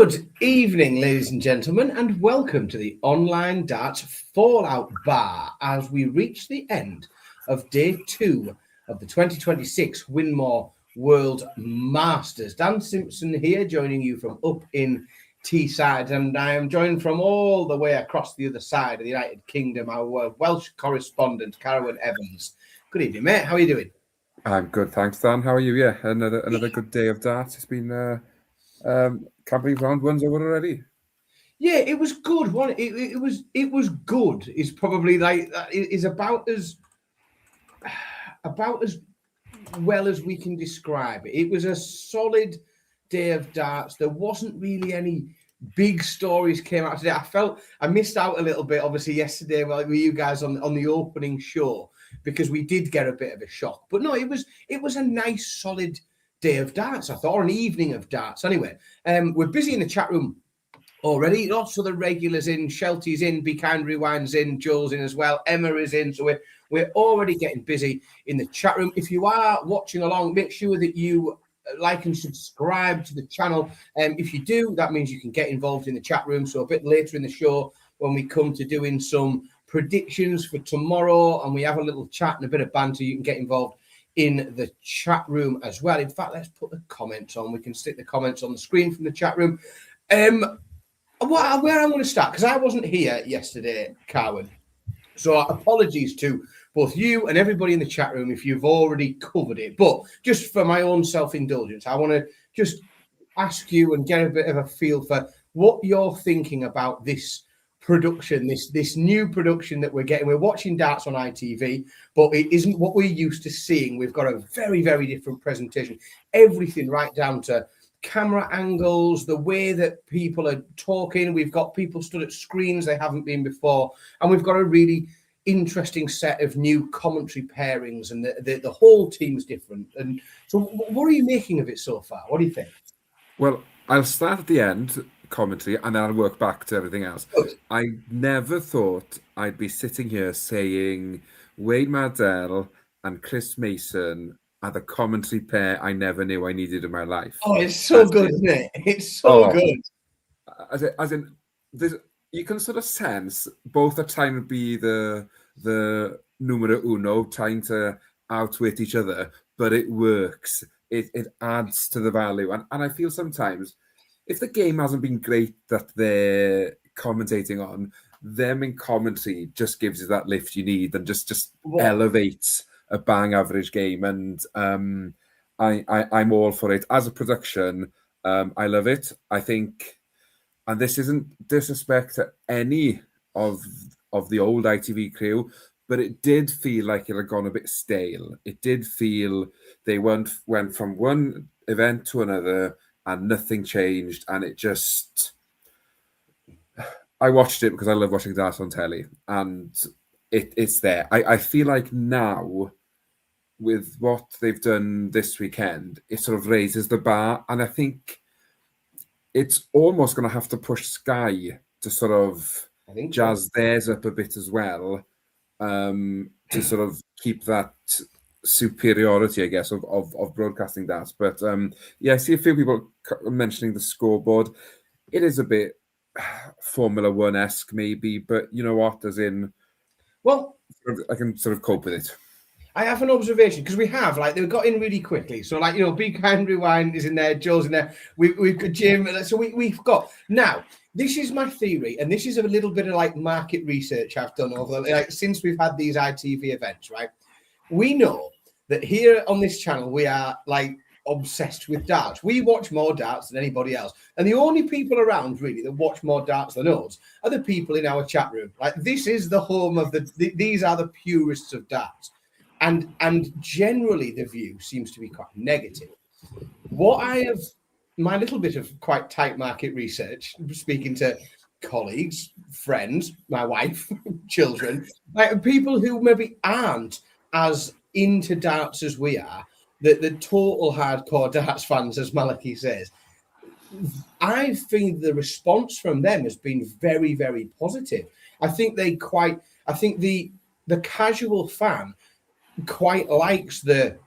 Good evening, ladies and gentlemen, and welcome to the Online Darts Fallout Bar as we reach the end of day 2 of the 2026 Winmau World Masters. Dan Simpson here, joining you from up in Teesside, and I am joined from all the way across the other side of the United Kingdom, our Welsh correspondent, Carwyn Evans. Good evening, mate. How are you doing? I'm good, thanks, Dan. How are you? Yeah, another good day of darts. It's been can't believe round one's over already. Yeah, it was good. It was good. It's probably like is about as well as we can describe it. It was a solid day of darts. There wasn't really any big stories came out today. I felt I missed out a little bit, obviously, yesterday with you guys on the opening show because we did get a bit of a shock. But no, it was a nice, solid day of darts, I thought, or an evening of darts. Anyway, we're busy in the chat room already. Lots of the regulars in. Shelty's in, Be Kind Rewind's in, Joel's in as well, Emma is in. So we're already getting busy in the chat room. If you are watching along, make sure that you like and subscribe to the channel. If you do, that means you can get involved in the chat room. So a bit later in the show, when we come to doing some predictions for tomorrow and we have a little chat and a bit of banter, you can get involved in the chat room as well. In fact, let's put the comments on. We can stick the comments on the screen from the chat room. Where I'm going to start, because I wasn't here yesterday, Carwyn. So apologies to both you and everybody in the chat room if you've already covered it. But just for my own self-indulgence, I want to just ask you and get a bit of a feel for what you're thinking about this production, this new production that we're getting. We're watching darts on ITV, but it isn't what we're used to seeing. We've got a very, very different presentation. Everything right down to camera angles, the way that people are talking. We've got people stood at screens they haven't been before, and we've got a really interesting set of new commentary pairings, and the whole team's different. And so what are you making of it so far? What do you think? Well, I'll start at the end, commentary, and then I'll work back to everything else. Good. I never thought I'd be sitting here saying Wade Mardell and Chris Mason are the commentary pair I never knew I needed in my life. Oh, it's so good, isn't it? It's so good. As in, you can sort of sense both are trying to be the numero uno, trying to outwit each other, but it works. It adds to the value. And I feel sometimes if the game hasn't been great that they're commentating on, them in commentary just gives you that lift you need and just elevates a bang average game. And I'm all for it. As a production, I love it. I think, and this isn't disrespect to any of the old ITV crew, but it did feel like it had gone a bit stale. It did feel they went from one event to another and nothing changed. And it just, I watched it because I love watching darts on telly, and it's there. I feel like now with what they've done this weekend, it sort of raises the bar. And I think it's almost going to have to push Sky to sort of jazz theirs up a bit as well, to sort of keep that superiority, I guess, of broadcasting darts. But yeah, I see a few people mentioning the scoreboard. It is a bit Formula One-esque maybe, but you know what, as in, well, I can sort of cope with it. I have an observation because we have they got in really quickly. So Be Kind Rewind is in there, Joe's in there. We've got Jim. So we've got now. This is my theory, and this is a little bit of market research I've done over since we've had these ITV events. Right, we know that here on this channel we are obsessed with darts. We watch more darts than anybody else, and the only people around really that watch more darts than us are the people in our chat room. This is the home of these are the purists of darts. And generally the view seems to be quite negative. What I have, my little bit of quite tight market research, speaking to colleagues, friends, my wife, children, people who maybe aren't as into darts as we are, the total hardcore darts fans, as Malachy says, I think the response from them has been very, very positive. I think the casual fan quite likes the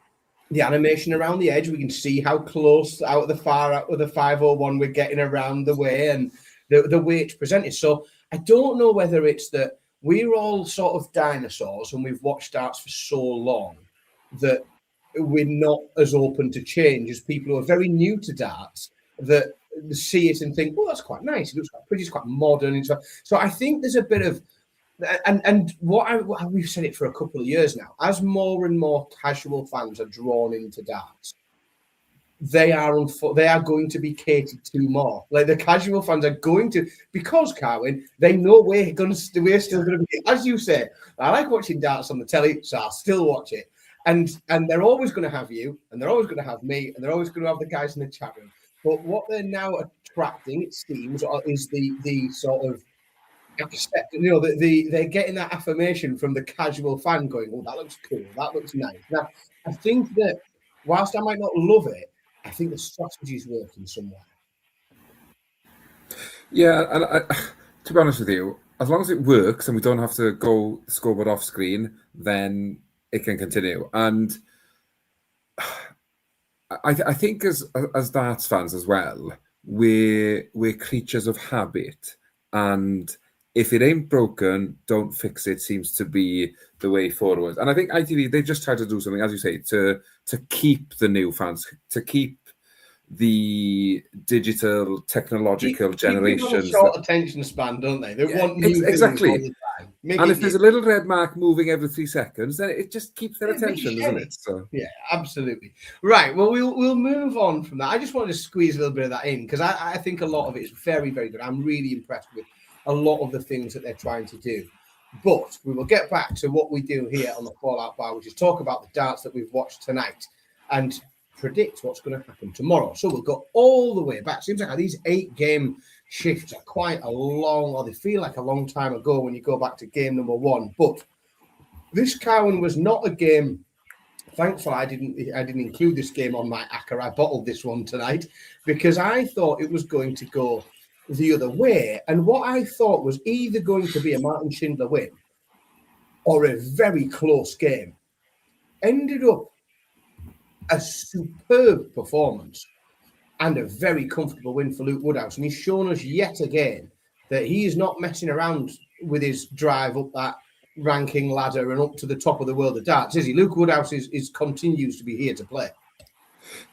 the animation around the edge. We can see how close out of the 501 we're getting around the way, and the way it's presented. So I don't know whether it's that we're all sort of dinosaurs and we've watched darts for so long that we're not as open to change as people who are very new to darts, that see it and think, "Oh, that's quite nice. It looks quite pretty. It's quite modern." And so I think there's a bit of, and we've said it for a couple of years now, as more and more casual fans are drawn into darts, they are going to be catered to more. Like, the casual fans are going to, because, Carwin, they know we're still going to be, as you say, I like watching darts on the telly, so I'll still watch it. And they're always going to have you, and they're always going to have me, and they're always going to have the guys in the chat room. But what they're now attracting, it seems, is the sort of accept, they're getting that affirmation from the casual fan going, "Oh, that looks cool, that looks nice." Now, I think that whilst I might not love it, I think the strategy is working somewhere. Yeah, and to be honest with you, as long as it works and we don't have to go scoreboard off screen, then it can continue. And I think as darts fans as well, we're creatures of habit, and if it ain't broken, don't fix it seems to be the way forward. And I think ideally they just try to do something, as you say, to keep the new fans, to keep the digital technological generations. Short attention span, don't they? They want new exactly. all the time. And if there's a little red mark moving every 3 seconds, then it just keeps their attention, doesn't it? So yeah, absolutely. Right. Well, we'll move on from that. I just wanted to squeeze a little bit of that in because I think a lot of it is very, very good. I'm really impressed with a lot of the things that they're trying to do. But we will get back to what we do here on the Fallout Bar, which is talk about the darts that we've watched tonight and predict what's going to happen tomorrow. So we'll go all the way back. Seems like these 8-game shifts are quite a long, or they feel like a long time ago when you go back to game number 1. But this, Cowan, was not a game. Thankfully, I didn't include this game on my ACCA. I bottled this one tonight because I thought it was going to go the other way. And what I thought was either going to be a Martin Schindler win or a very close game ended up a superb performance and a very comfortable win for Luke Woodhouse. And he's shown us yet again that he is not messing around with his drive up that ranking ladder and up to the top of the world of darts, is he? Luke Woodhouse is continues to be here to play.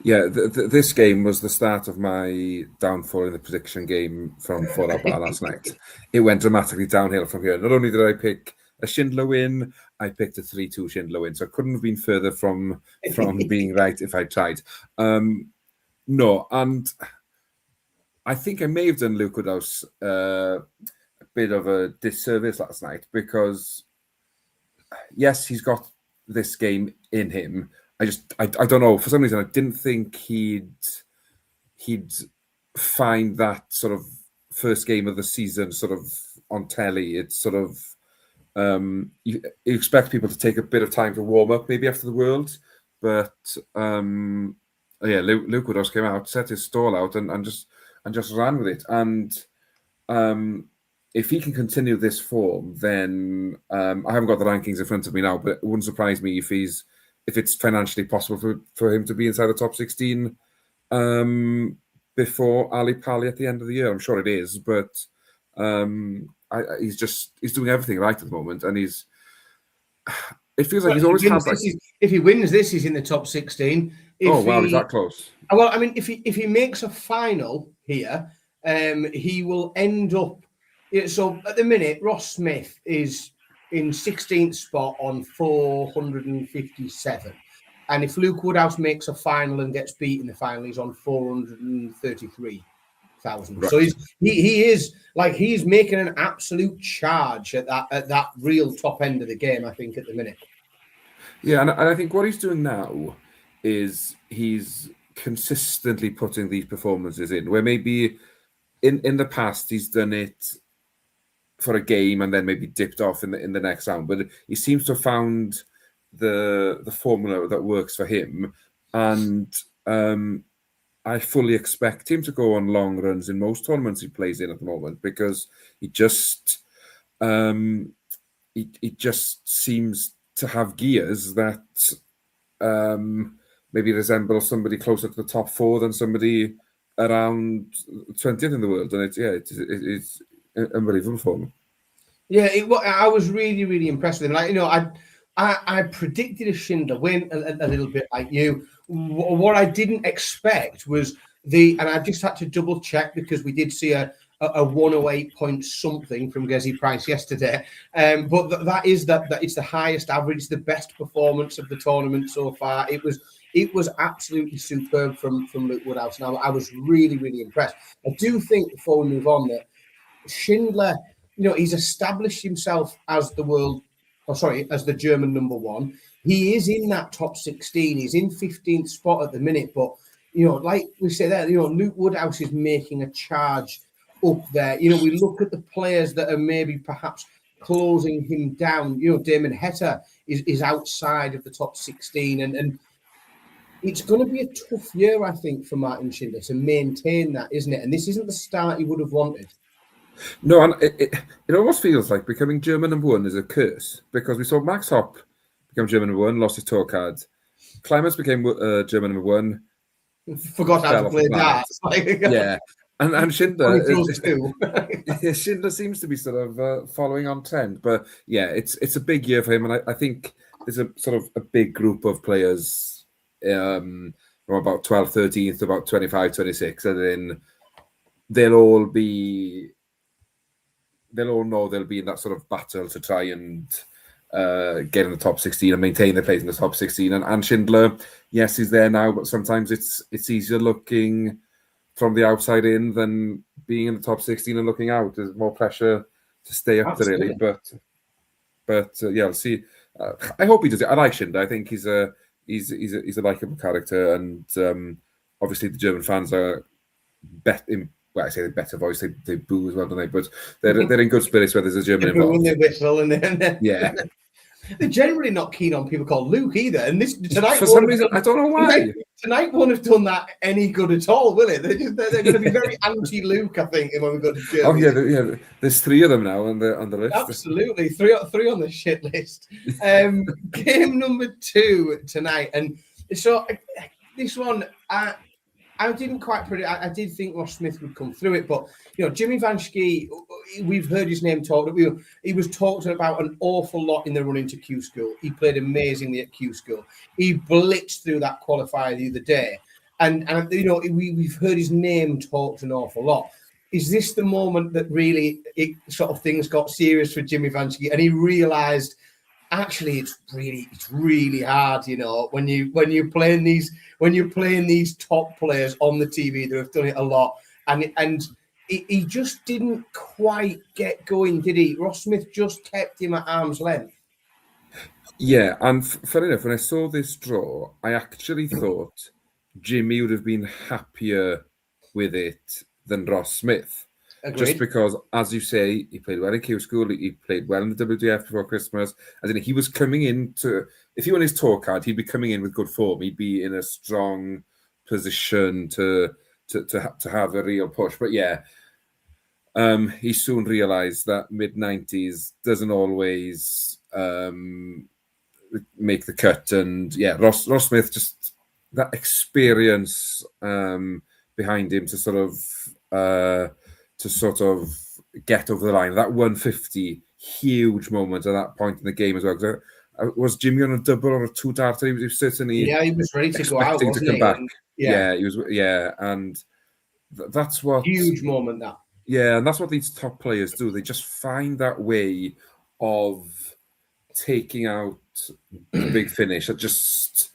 Yeah, this game was the start of my downfall in the prediction game from Fallout Bar last night. It went dramatically downhill from here. Not only did I pick a Schindler win, I picked a 3-2 Schindler win. So I couldn't have been further from being right if I tried. No, and I think I may have done Luke Woodhouse a bit of a disservice last night because, yes, he's got this game in him. I don't know. For some reason, I didn't think he'd find that sort of first game of the season sort of on telly. It's sort of you expect people to take a bit of time to warm up, maybe after the World, but yeah, Luke Woodhouse came out, set his stall out, and just ran with it. And if he can continue this form, then I haven't got the rankings in front of me now, but it wouldn't surprise me if it's financially possible for him to be inside the top 16 before Ali Pali at the end of the year. I'm sure it is, but he's doing everything right at the moment, and it feels like he's always had like. If he wins this, he's in the top 16. Wow, is that close? Well, I mean, if he makes a final here, he will end up. So at the minute, Ross Smith is in 16th spot on 457. And if Luke Woodhouse makes a final and gets beat in the final, he's on 433,000. Right. So he's making an absolute charge at that real top end of the game, I think, at the minute. Yeah, and I think what he's doing now is he's consistently putting these performances in, where maybe in the past he's done it for a game and then maybe dipped off in the next round, but he seems to have found the formula that works for him, and I fully expect him to go on long runs in most tournaments he plays in at the moment, because he just seems to have gears that maybe resembles somebody closer to the top 4 than somebody around 20th in the world, and it's unbelievable for me. Yeah, I was really, really impressed with him. Like, I predicted a Schindler win a little bit like you. What I didn't expect was and I just had to double check because we did see a 108 point something from Gezi Price yesterday. But that it's the highest average, the best performance of the tournament so far. It was absolutely superb from Luke Woodhouse. Now I was really, really impressed. I do think before we move on that Schindler, he's established himself as as the German number 1. He is in that top 16. He's in 15th spot at the minute. But, like we say there, Luke Woodhouse is making a charge up there. We look at the players that are maybe perhaps closing him down. Damon Heta is outside of the top 16. And it's going to be a tough year, I think, for Martin Schindler to maintain that, isn't it? And this isn't the start he would have wanted. No, and it almost feels like becoming German number 1 is a curse, because we saw Max Hopp become German number 1, lost his tour card. Clemens became German number 1. Forgot how to play darts. Yeah, and Schindler, Schindler seems to be sort of following on trend. But yeah, it's a big year for him, and I think there's a sort of a big group of players from about 12th, 13th to about 25, 26, and then they'll all know they'll be in that sort of battle to try and get in the top 16 and maintain their place in the top 16. And Schindler, yes, he's there now, but sometimes it's easier looking from the outside in than being in the top 16 and looking out. There's more pressure to stay up there, really. But yeah, I'll see. I hope he does it. I like Schindler. I think he's a likable character, and obviously the German fans are well, I say the better voice. They boo as well, don't they? But they're in good spirits where there's a German involved. When they whistle, and then yeah, they're generally not keen on people called Luke either. And this tonight, for some reason, I don't know why. Tonight won't have done that any good at all, will it? They're going to be very anti-Luke, I think, when we go to Germany. Oh yeah. There's 3 of them now on the list. Absolutely, three on the shit list. Game number 2 tonight, and so this one. I didn't quite predict. I did think Ross Smith would come through it, but Jimmy Van Schie, we've heard his name talked. He was talked about an awful lot in the run into Q School. He played amazingly at Q School. He blitzed through that qualifier the other day, and we've heard his name talked an awful lot. Is this the moment that really things got serious for Jimmy Van Schie, and he realised? Actually, it's really hard, when you're playing these top players on the TV that have done it a lot, and he just didn't quite get going, did he? Ross Smith just kept him at arm's length. Yeah, and fair enough. When I saw this draw, I actually thought Jimmy would have been happier with it than Ross Smith. Agreed. Just because, as you say, he played well in Q School, he played well in the WDF before Christmas. As in, he was coming in if he won his tour card, he'd be coming in with good form. He'd be in a strong position to have a real push. But yeah, he soon realised that mid-90s doesn't always make the cut. And yeah, Ross Smith, just that experience behind him to sort of get over the line. That 150, huge moment at that point in the game as well. Was Jimmy on a double or a 2 darter? He was certainly he was ready to go out, to come back. And, he was. Yeah, and that's what huge moment that. Yeah, and that's what these top players do. They just find that way of taking out the big finish that just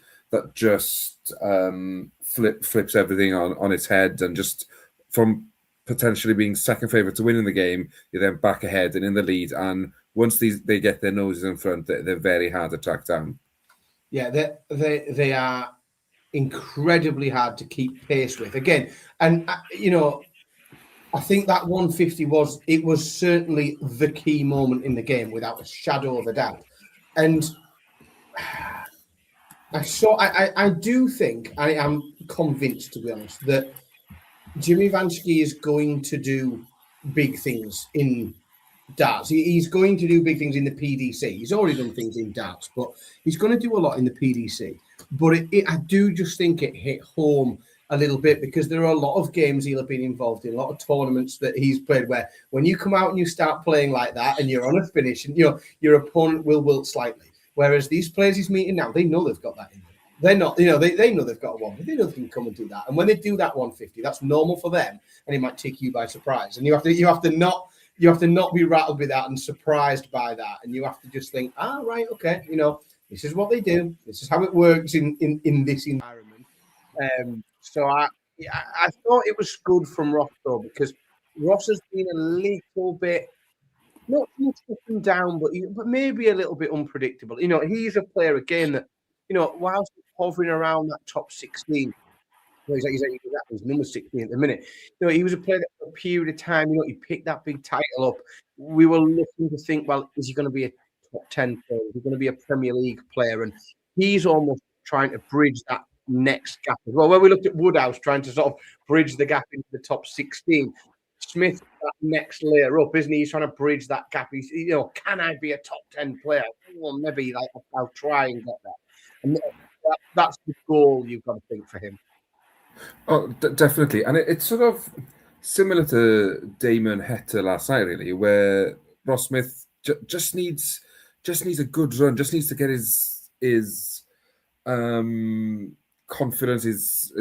flips everything on its head, and just from potentially being second favourite to win in the game, you're then back ahead and in the lead. And once they get their noses in front, they're very hard to track down. Yeah, they are incredibly hard to keep pace with. Again, and I think that 150 was certainly the key moment in the game, without a shadow of a doubt. And I do think, I am convinced, to be honest, that Jimmy Van Schie is going to do big things in darts. He's going to do big things in the PDC. He's already done things in darts, but he's going to do a lot in the PDC. But I do just think it hit home a little bit because there are a lot of games he'll have been involved in, a lot of tournaments that he's played where when you come out and you start playing like that and you're on a finish and your opponent will wilt slightly. Whereas these players he's meeting now, they know they've got that in them. They're not, they know they've got a 150. They know they can come and do that. And when they do that 150, that's normal for them, and it might take you by surprise. And you have to not be rattled with that and surprised by that. And you have to just think, right, okay, this is what they do. This is how it works in this environment. So I thought it was good from Ross though, because Ross has been a little bit not much up and down, but maybe a little bit unpredictable. He's a player again that whilst he's hovering around that top 16. He's number 16 at the minute. He was a player that for a period of time, he picked that big title up. We were looking to think, well, is he going to be a top 10 player? Is he going to be a Premier League player? And he's almost trying to bridge that next gap as well. Where we looked at Woodhouse trying to sort of bridge the gap into the top 16. Smith, that next layer up, isn't he? He's trying to bridge that gap. He's, can I be a top 10 player? Well, maybe I'll try and get that. And that's the goal you've got to think for him. Oh, definitely. And it's sort of similar to Damon Hector last night, really, where Ross Smith just needs a good run, just needs to get his confidence, his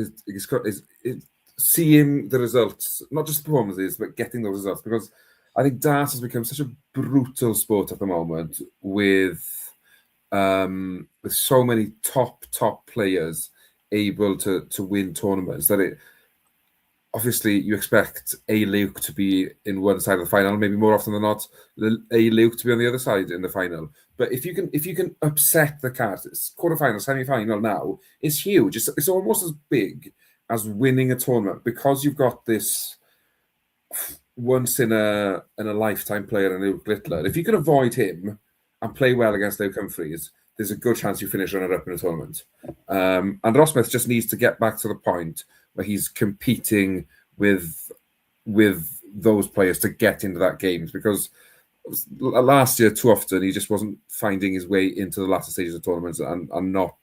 seeing the results, not just performances, but getting those results. Because I think darts has become such a brutal sport at the moment with so many top players able to win tournaments that it obviously you expect a Luke to be in one side of the final, maybe more often than not a Luke to be on the other side in the final. But if you can upset the cards, it's quarterfinal, semi-final now, it's huge. It's almost as big as winning a tournament because you've got this once in a lifetime player in Luke Littler. If you can avoid him and play well against Luke Humphries, there's a good chance you finish runner-up in a tournament. And Ross Smith just needs to get back to the point where he's competing with those players to get into that games, because last year, too often, he just wasn't finding his way into the latter stages of tournaments and not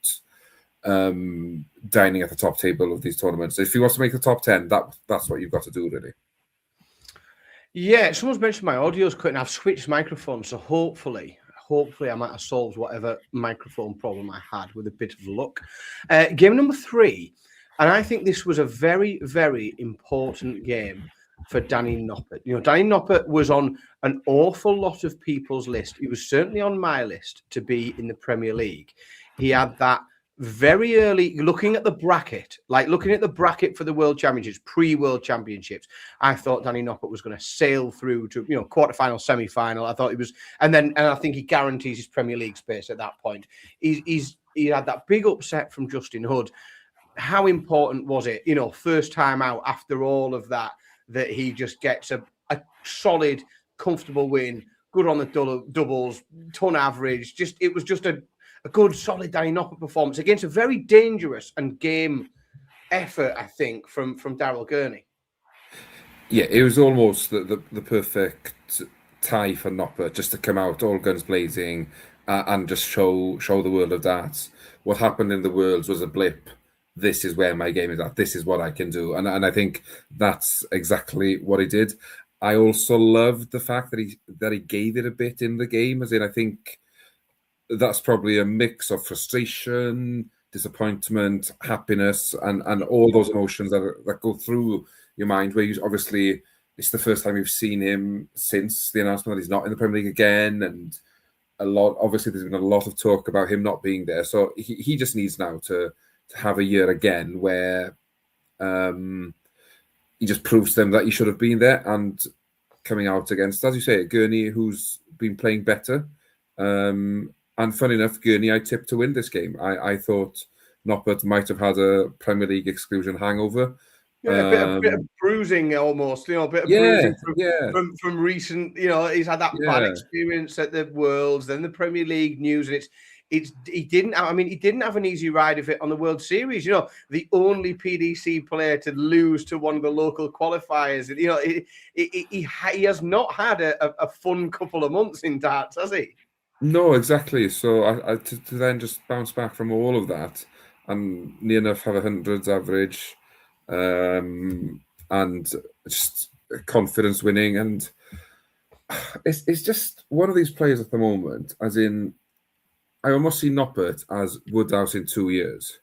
dining at the top table of these tournaments. If he wants to make the top 10, that's what you've got to do, really. Yeah, someone's mentioned my audio's cutting. I've switched microphones, so hopefully I might have solved whatever microphone problem I had with a bit of luck. Game number 3, and I think this was a very, very important game for Danny Noppert. Danny Noppert was on an awful lot of people's list. He was certainly on my list to be in the Premier League. He had that very early, looking at the bracket for the World Championships, pre-World Championships, I thought Danny Noppert was going to sail through to, quarterfinal, semi-final. I thought he was, and I think he guarantees his Premier League space at that point. He had that big upset from Justin Hood. How important was it, first time out after all of that he just gets a solid, comfortable win, good on the doubles, ton average. It was just a good, solid Danny Noppert performance against a very dangerous and game effort, I think, from Daryl Gurney. Yeah, it was almost the perfect tie for Noppert, just to come out all guns blazing and just show the world of darts. What happened in the Worlds was a blip. This is where my game is at. This is what I can do. And I think that's exactly what he did. I also loved the fact that he gave it a bit in the game, as in I think that's probably a mix of frustration, disappointment, happiness, and all those emotions that go through your mind, where you obviously, it's the first time you've seen him since the announcement that he's not in the Premier League again, and obviously there's been a lot of talk about him not being there. So he just needs now to have a year again where he just proves to them that he should have been there, and coming out against, as you say, Gurney, who's been playing better. And funny enough, Gurney I tipped to win this game. I thought Noppert might have had a Premier League exclusion hangover. Yeah, a bit of bruising almost, a bit of bruising from recent, he's had that bad experience at the Worlds, then the Premier League news, and he didn't have an easy ride of it on the World Series. You know, the only PDC player to lose to one of the local qualifiers. You know, he has not had a fun couple of months in darts, has he? No, exactly. So to then just bounce back from all of that and near enough have a hundreds average, and just confidence winning, and it's just one of these players at the moment. As in, I almost see Noppert as Woodhouse in 2 years,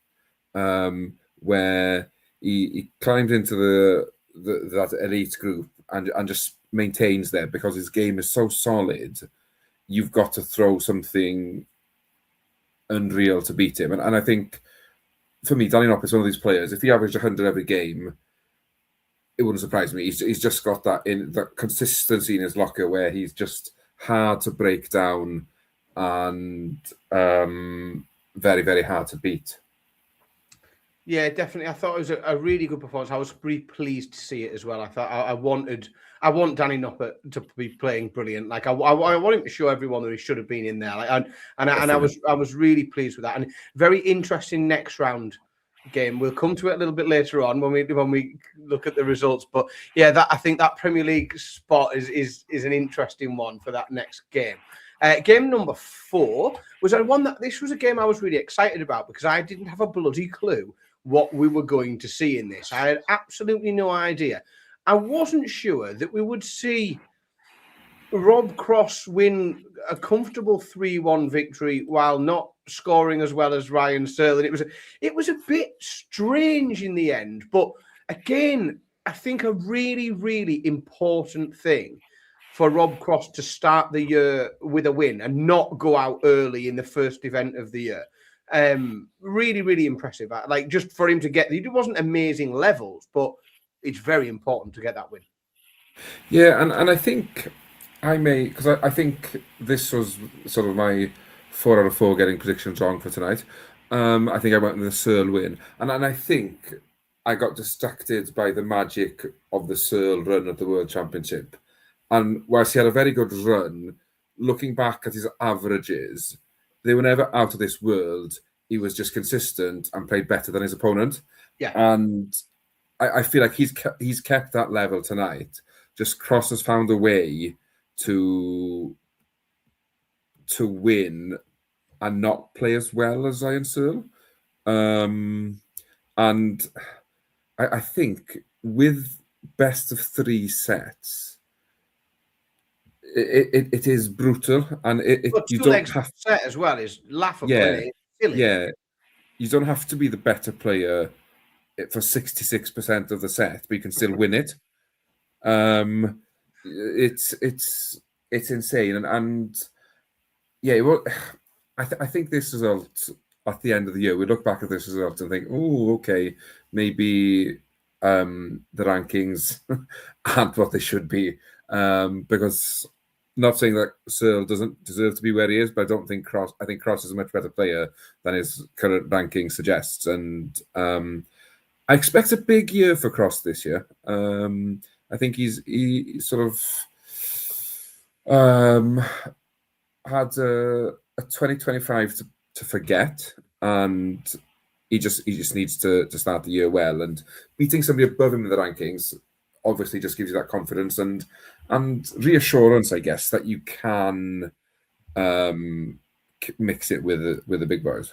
where he climbed into that elite group and just maintains there because his game is so solid. You've got to throw something unreal to beat him. And I think, for me, Danny Noppert is one of these players. If he averaged 100 every game, it wouldn't surprise me. He's just got that consistency in his locker where he's just hard to break down and very, very hard to beat. Yeah, definitely. I thought it was a really good performance. I was really pleased to see it as well. I thought I want Danny Noppert to be playing brilliant. Like I want him to show everyone that he should have been in there. Like, and I was really pleased with that. And very interesting next round game. We'll come to it a little bit later on when we look at the results. But yeah, I think that Premier League spot is an interesting one for that next game. Game number 4 was this was a game I was really excited about because I didn't have a bloody clue what we were going to see in this. I had absolutely no idea. I wasn't sure that we would see Rob Cross win a comfortable 3-1 victory while not scoring as well as Ryan Searle. It was a bit strange in the end, but again, I think a really, really important thing for Rob Cross to start the year with a win and not go out early in the first event of the year. Really, really impressive. Like, just for him to get, it wasn't amazing levels, but it's very important to get that win. Yeah, and I think because I think this was sort of my 4 out of 4 getting predictions wrong for tonight. I think I went with the Searle win, and I think I got distracted by the magic of the Searle run at the World Championship. And whilst he had a very good run, looking back at his averages, they were never out of this world. He was just consistent and played better than his opponent. Yeah. And I feel like he's kept that level tonight. Just Cross has found a way to win and not play as well as Ryan Searle. And I think with best of 3 sets, it is brutal, and you don't have to set as well is laughable. Yeah, silly. Yeah, you don't have to be the better player for 66% of the set, but you can still win it. It's insane, and yeah. Well, I think this result at the end of the year, we look back at this result and think, oh, okay, maybe the rankings aren't what they should be, because. Not saying that Searle doesn't deserve to be where he is, but I don't think Cross. I think Cross is a much better player than his current ranking suggests, and I expect a big year for Cross this year. I think he sort of had a 2025 to forget, and he just needs to start the year well, and beating somebody above him in the rankings obviously just gives you that confidence and reassurance, I guess, that you can mix it with the big boys.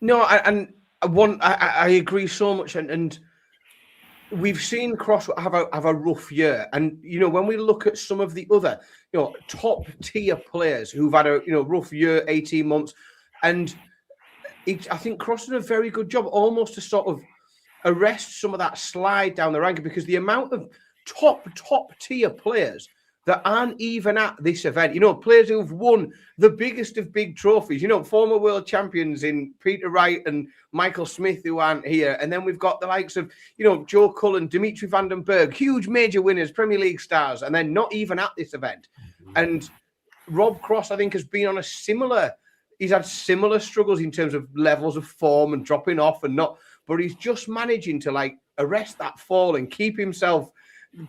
No, I agree so much, and we've seen Cross have a rough year, and when we look at some of the other top tier players who've had a rough year, 18 months, and I think Cross did a very good job, almost to sort of arrest some of that slide down the ranking, because the amount of top tier players that aren't even at this event, players who've won the biggest of big trophies, former world champions in Peter Wright and Michael Smith, who aren't here. And then we've got the likes of, Joe Cullen, Dimitri van den Berg, huge major winners, Premier League stars, and then not even at this event. And Rob Cross, I think, has been on he's had similar struggles in terms of levels of form and dropping off and not, but he's just managing to arrest that fall and keep himself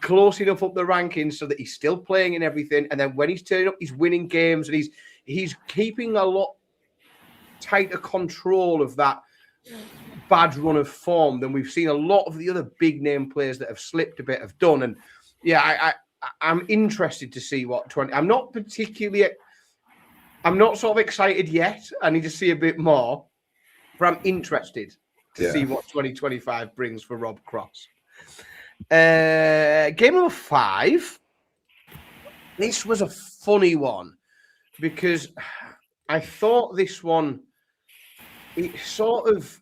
close enough up the rankings so that he's still playing in everything. And then when he's turning up, he's winning games, and he's keeping a lot tighter control of that bad run of form than we've seen a lot of the other big name players that have slipped a bit have done. And yeah, I'm interested to see what 20. I'm not sort of excited yet. I need to see a bit more, but I'm interested to see what 2025 brings for Rob Cross. Game number 5. This was a funny one because I thought this one, it sort of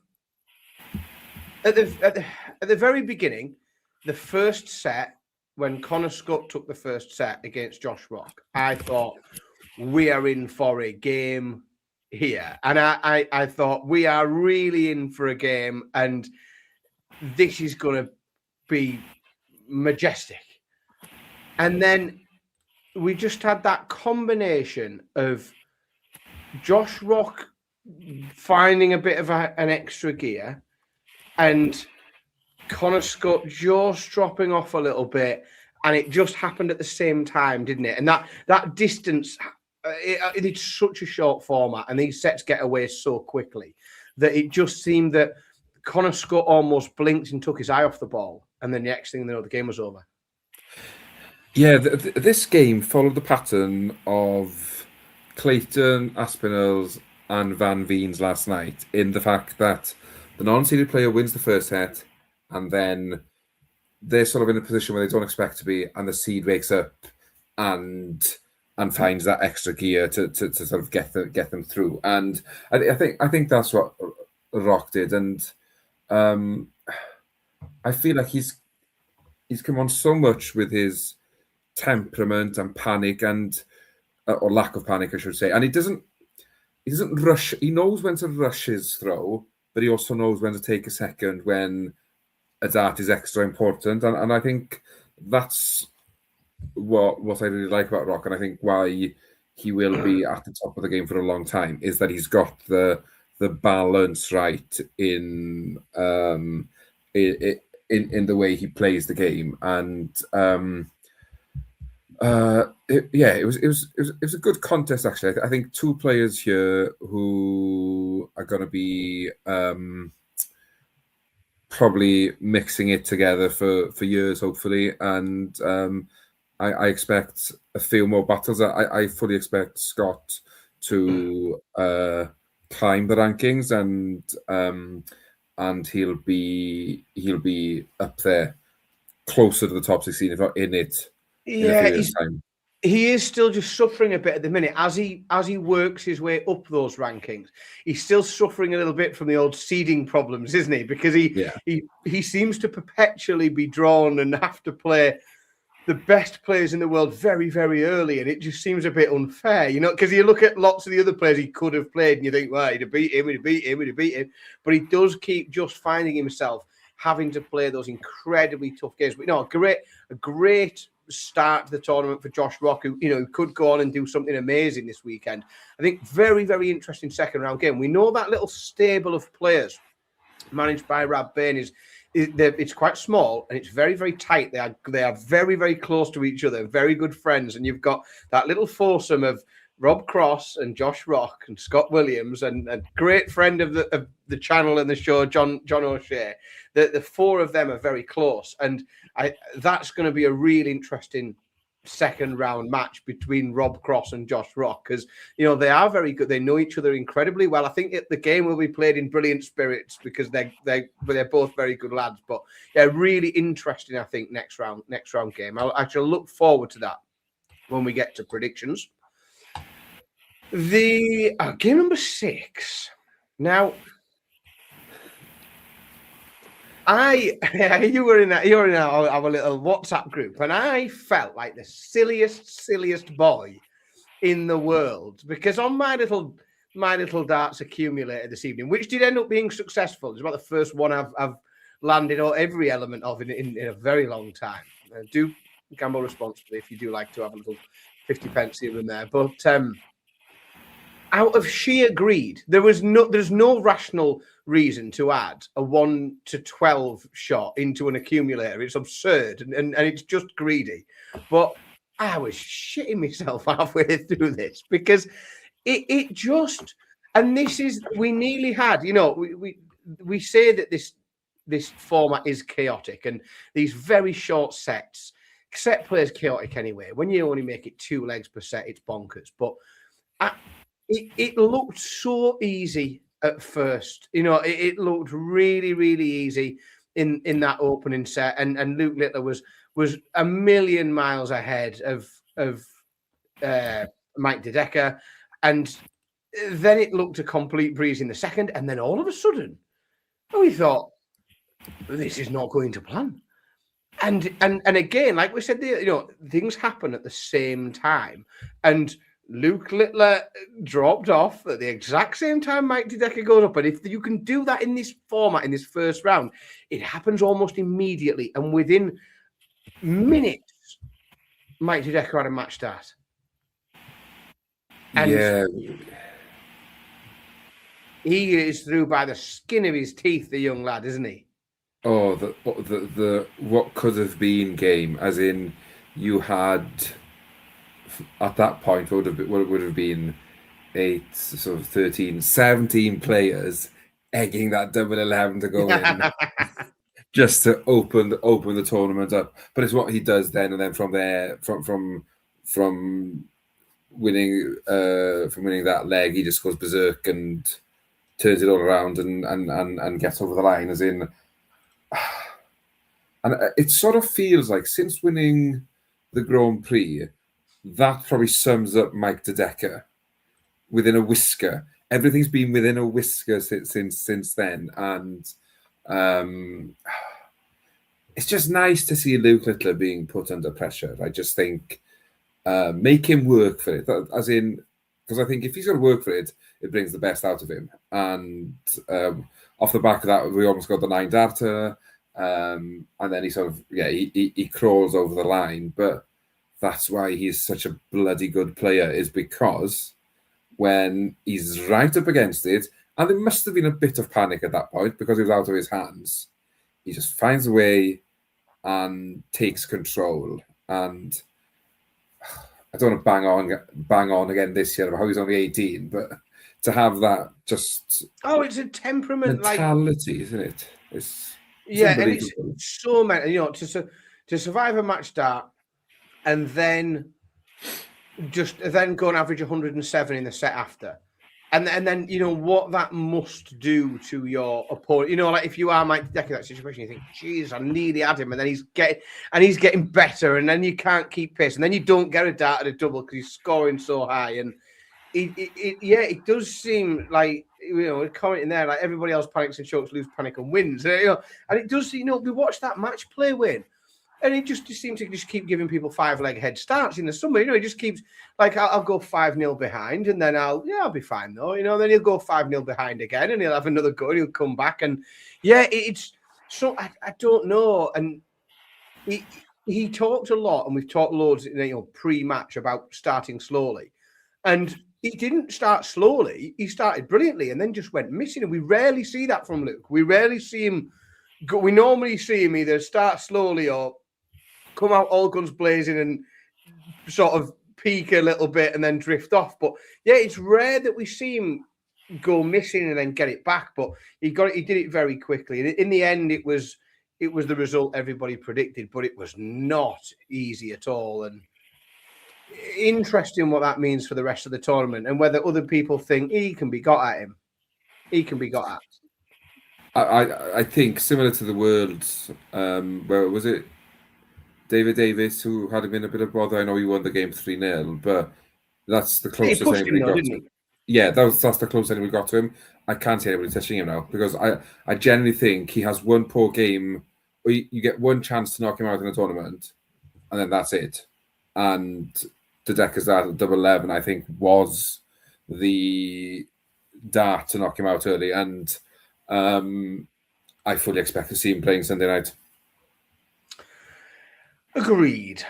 at the very beginning, the first set when Connor Scott took the first set against Josh Rock, I thought we are in for a game here, and I thought we are really in for a game, and this is going to be majestic. And then we just had that combination of Josh Rock finding a bit of an extra gear and Connor Scott just dropping off a little bit, and it just happened at the same time, didn't it? And that distance, it's such a short format, and these sets get away so quickly that it just seemed that Connor Scott almost blinked and took his eye off the ball, and then the next thing you know, the game was over. Yeah, this game followed the pattern of Clayton, Aspinall's, and Van Veen's last night, in the fact that the non-seeded player wins the first set, and then they're sort of in a position where they don't expect to be, and the seed wakes up and finds that extra gear to sort of get them through. And I think that's what Rock did, and I feel like he's come on so much with his temperament and panic, and or lack of panic, I should say. And he doesn't rush. He knows when to rush his throw, but he also knows when to take a second when a dart is extra important. And I think that's what I really like about Rock, and I think why he will be at the top of the game for a long time is that he's got the balance right in the way he plays the game. And it was a good contest, actually. I think two players here who are going to be probably mixing it together for years, hopefully. And I expect a few more battles. I fully expect Scott to climb the rankings, and he'll be up there, closer to the top 16 if not in it. Yeah, he is still just suffering a bit at the minute as he works his way up those rankings. He's still suffering a little bit from the old seeding problems, isn't he? Because he seems to perpetually be drawn and have to play the best players in the world very, very early, and it just seems a bit unfair, because you look at lots of the other players he could have played, and you think, well, he'd have beat him, but he does keep just finding himself having to play those incredibly tough games. But a great start to the tournament for Josh Rock, who could go on and do something amazing this weekend. I think very, very interesting second round game. We know that little stable of players managed by Rab Bain it's quite small and it's very, very tight. They are very, very close to each other, very good friends, and you've got that little foursome of Rob Cross and Josh Rock and Scott Williams and a great friend of the channel and the show, John O'Shea. The four of them are very close, and that's going to be a really interesting second round match between Rob Cross and Josh Rock, because they are very good. They know each other incredibly well. I think the game will be played in brilliant spirits because they're both very good lads. But yeah, really interesting. I think next round game. I'll actually look forward to that when we get to predictions. The game number 6. Now, you were in our little WhatsApp group, and I felt like the silliest boy in the world, because on my little darts accumulator this evening, which did end up being successful. It's about the first one I've landed on every element of in a very long time. Do gamble responsibly if you do like to have a little 50 pence here and there, but out of sheer greed, there's no rational reason to add a 1 to 12 shot into an accumulator. It's absurd and it's just greedy. But I was shitting myself halfway through this because it just, And this is, we nearly had, you know, we say that this format is chaotic and these very short sets. Set play is chaotic anyway. When you only make it 2 legs per set, it's bonkers. But it looked so easy at first. You know, it looked really, really easy in that opening set. And Luke Littler was a million miles ahead of Mike De Decker. And then it looked a complete breeze in the second. And then all of a sudden, we thought, this is not going to plan. And again, like we said, you know, things happen at the same time. And Luke Littler dropped off at the exact same time Mike De Decker goes up. And if you can do that in this format, in this first round, it happens almost immediately. And within minutes, Mike De Decker had a match start. And yeah. He is through by the skin of his teeth, the young lad, isn't he? Oh, the what could have been game, as in you had at that point what would have been 8, sort of 13, 17 players egging that double 11 to go in just to open the tournament up. But it's what he does then, and then from there, from winning that leg, he just goes berserk and turns it all around and gets over the line, as in. And it sort of feels like since winning the Grand Prix, that probably sums up Mike De Decker within a whisker. Everything's been within a whisker since then, and it's just nice to see Luke Littler being put under pressure. I just think make him work for it, as in, because I think if he's going to work for it, it brings the best out of him. And off the back of that, we almost got the 9 darter. And then he sort of, he crawls over the line. But that's why he's such a bloody good player, is because when he's right up against it, and there must have been a bit of panic at that point because it was out of his hands, he just finds a way and takes control. And I don't want to bang on again this year about how he's only 18, but to have that just it's a temperament mentality, isn't it? It's and it's so many, you know, to survive a match start and then go and average 107 in the set after, and then you know what that must do to your opponent. You know, like if you are Mike De Decker in that situation, you think, "Geez, I nearly had him," and then he's getting better, and then you can't keep pace, and then you don't get a dart at a double because he's scoring so high, and it does seem like, you know, commenting there, like everybody else panics and chokes, lose panic and wins, you know, and it does, you know, we watched that match play win, and it just seems to just keep giving people 5-leg head starts in the summer. You know, it just keeps like, I'll go 5-0 behind, and then I'll be fine though, you know. Then he'll go 5-0 behind again, and he'll have another go, and he'll come back, and it's so I don't know. And he talked a lot, and we've talked loads, you know, pre-match about starting slowly, and he didn't start slowly. He started brilliantly and then just went missing. And we rarely see that from Luke. We rarely see him go. We normally see him either start slowly or come out all guns blazing and sort of peak a little bit and then drift off. But it's rare that we see him go missing and then get it back. But he did it very quickly. And in the end, it was the result everybody predicted, but it was not easy at all. And interesting what that means for the rest of the tournament, and whether other people think he can be got at him. He can be got at. I think similar to the Worlds, where was it David Davis who had him in a bit of bother. I know he won the game 3-0, but that's the closest anybody got to him. Yeah, that's the closest anybody got to him. I can't see anybody touching him now, because I generally think he has one poor game, or you get one chance to knock him out in a tournament, and then that's it. And De Decker's dart at double 11, I think, was the dart to knock him out early, and I fully expect to see him playing Sunday night. Agreed.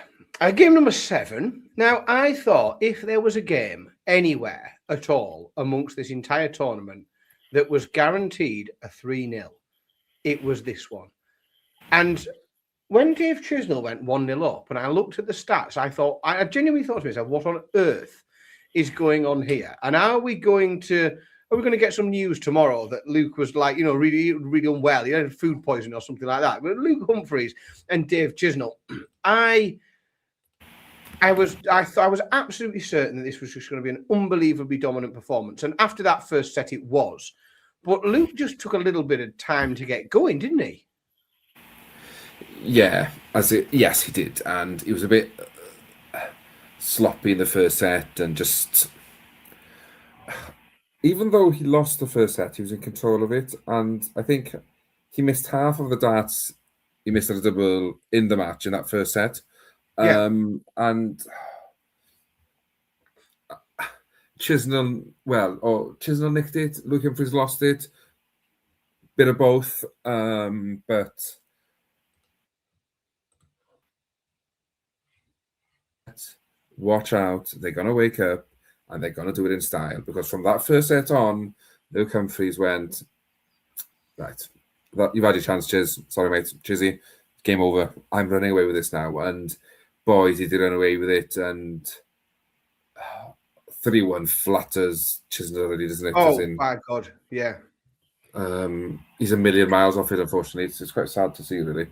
Game number 7. Now, I thought if there was a game anywhere at all amongst this entire tournament that was guaranteed a 3-0, it was this one. And when Dave Chisnell went 1-0 up, and I looked at the stats, I genuinely thought to myself, what on earth is going on here? And are we going to are we going to get some news tomorrow that Luke was like, really, really unwell? He had food poisoning or something like that. But Luke Humphries and Dave Chisnell, I was absolutely certain that this was just going to be an unbelievably dominant performance. And after that first set, it was. But Luke just took a little bit of time to get going, didn't he? Yeah, yes, he did. And he was a bit sloppy in the first set and just... Even though he lost the first set, he was in control of it. And I think he missed half of the darts he missed at a double in the match in that first set. Yeah. And Chisnell nicked it. Luke Humphries lost it. Bit of both. But watch out. They're going to wake up and they're going to do it in style. Because from that first set on, Luke Humphries went, right, you've had your chance, Chiz. Sorry, mate. Chizzy, game over. I'm running away with this now. And boys, he did run away with it. And 3-1 flatters Chisnell, really, doesn't it? Oh, my God. Yeah. He's a million miles off it, unfortunately. It's quite sad to see, really.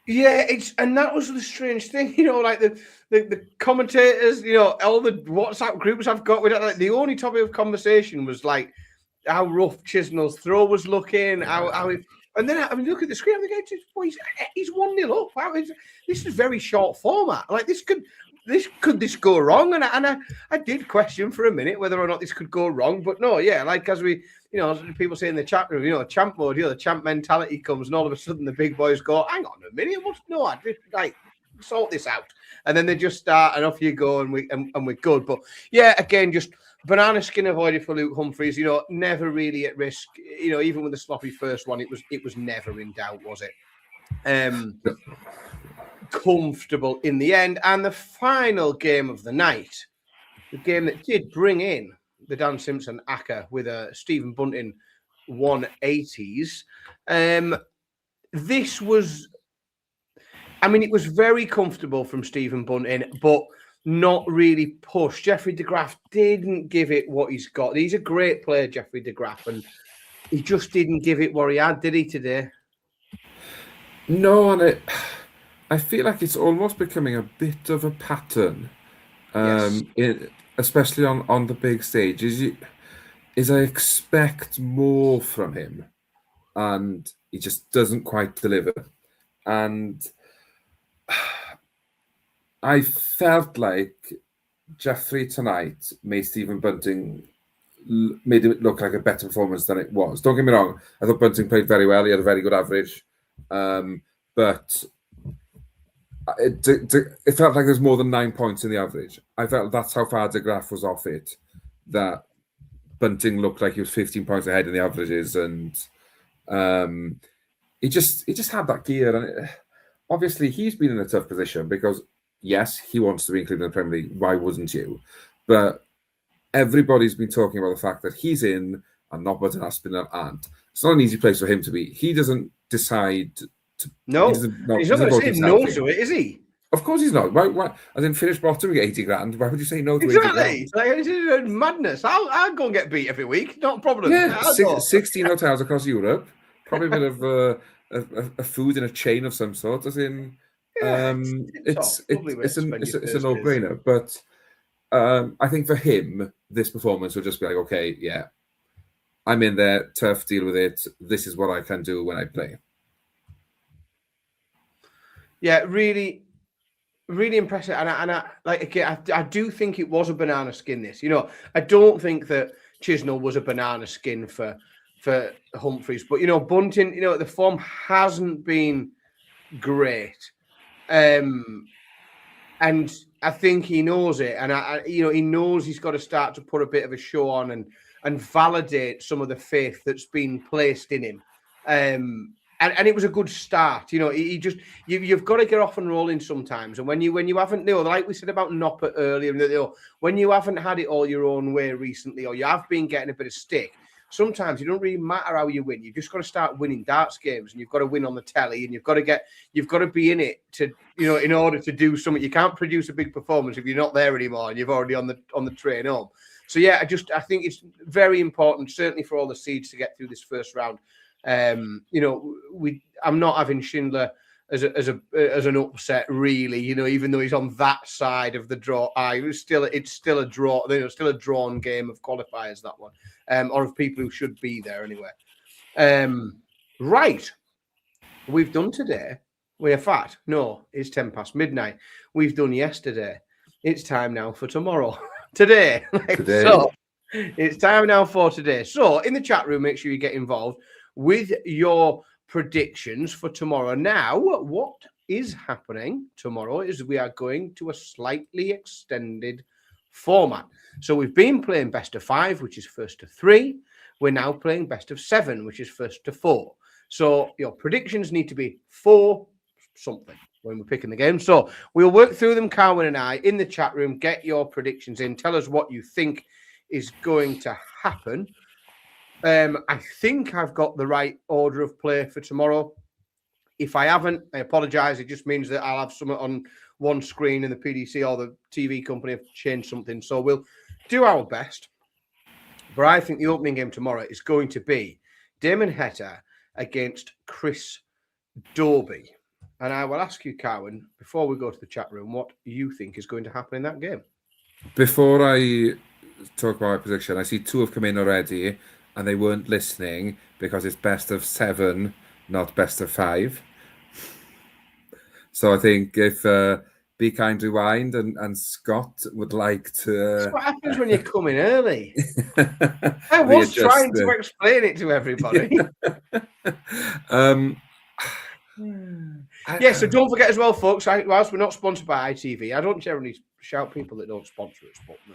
Yeah, and that was the strange thing, like the commentators, all the WhatsApp groups I've got with it, like the only topic of conversation was like how rough Chisnell's throw was looking, and then I mean, look at the screen, I'm thinking, boy, he's 1-0 up. This is very short format. Like could this go wrong? And I did question for a minute whether or not this could go wrong, but no, yeah, like as we, people say in the chat room, champ mode, the champ mentality comes, and all of a sudden the big boys go, hang on a minute, I did like sort this out, and then they just start, and off you go, and we're good. But yeah, again, just banana skin avoided for Luke Humphries. Never really at risk. Even with the sloppy first one, it was never in doubt, was it? Comfortable in the end. And the final game of the night, the game that did bring in the Dan Simpson ACCA with a Stephen Bunting 180s. This was, it was very comfortable from Stephen Bunting, but not really pushed. Jeffrey de Graaf didn't give it what he's got. He's a great player, Jeffrey de Graaf, and he just didn't give it what he had, did he, today? No, and I feel like it's almost becoming a bit of a pattern, especially on the big stage. Is I expect more from him, and he just doesn't quite deliver. And I felt like Jeffrey tonight made Stephen Bunting made it look like a better performance than it was. Don't get me wrong. I thought Bunting played very well. He had a very good average, but it felt like there's more than 9 points in the average. I felt that's how far de Graaf was off it, that Bunting looked like he was 15 points ahead in the averages, and he just had that gear. And obviously he's been in a tough position because yes, he wants to be included in the Premier League. Why wouldn't you? But everybody's been talking about the fact that he's in and not Button Aspinall aren't. It's not an easy place for him to be. He doesn't decide to. No, he's not going to say no to it, is he? Of course he's not. Why? As in, finish bottom, we get 80 grand. Why would you say no to 80 grand? Like, it's madness. I'll go and get beat every week. Not a problem. Yeah, 16 hotels across Europe. Probably a bit of a food in a chain of some sort. As in, it's a no-brainer. But I think for him, this performance will just be like, okay, yeah, I'm in there, tough, deal with it. This is what I can do when I play. Yeah, really, really impressive. And I do think it was a banana skin. This, I don't think that Chisnell was a banana skin for Humphries, but Bunting, the form hasn't been great, and I think he knows it, and he knows he's got to start to put a bit of a show on and validate some of the faith that's been placed in him. And it was a good start. You've got to get off and rolling sometimes. And when you haven't, like we said about Noppert earlier, when you haven't had it all your own way recently, or you have been getting a bit of stick, sometimes it don't really matter how you win. You've just got to start winning darts games, and you've got to win on the telly, and you've got to be in it to, in order to do something. You can't produce a big performance if you're not there anymore and you've already on the train home. So yeah, I think it's very important, certainly for all the seeds, to get through this first round. I'm not having Schindler as an upset, really. Even though he's on that side of the draw, it's still a draw. Still a drawn game of qualifiers, that one, or of people who should be there anyway. Right, we've done today. In fact, no, it's 10 past midnight. We've done yesterday. It's time now for tomorrow. Today. So it's time now for today. So in the chat room, make sure you get involved with your predictions for tomorrow. Now, what is happening tomorrow is we are going to a slightly extended format. So we've been playing best of 5, which is first to 3. We're now playing best of 7, which is first to 4. So your predictions need to be 4 something when we're picking the game. So we'll work through them, Carwyn and I, in the chat room. Get your predictions in. Tell us what you think is going to happen. I think I've got the right order of play for tomorrow. If I haven't, I apologise. It just means that I'll have something on one screen and the PDC or the TV company have changed something. So we'll do our best. But I think the opening game tomorrow is going to be Damon Heta against Chris Dobey. And I will ask you, Carwyn, before we go to the chat room, what you think is going to happen in that game. Before I talk about my prediction, I see 2 have come in already, and they weren't listening because it's best of 7, not best of 5. So I think if Be Kind Rewind and Scott would like to... That's what happens when you come in early. I was trying to explain it to everybody. So don't forget as well, folks, whilst we're not sponsored by ITV, I don't generally shout people that don't sponsor us, but no.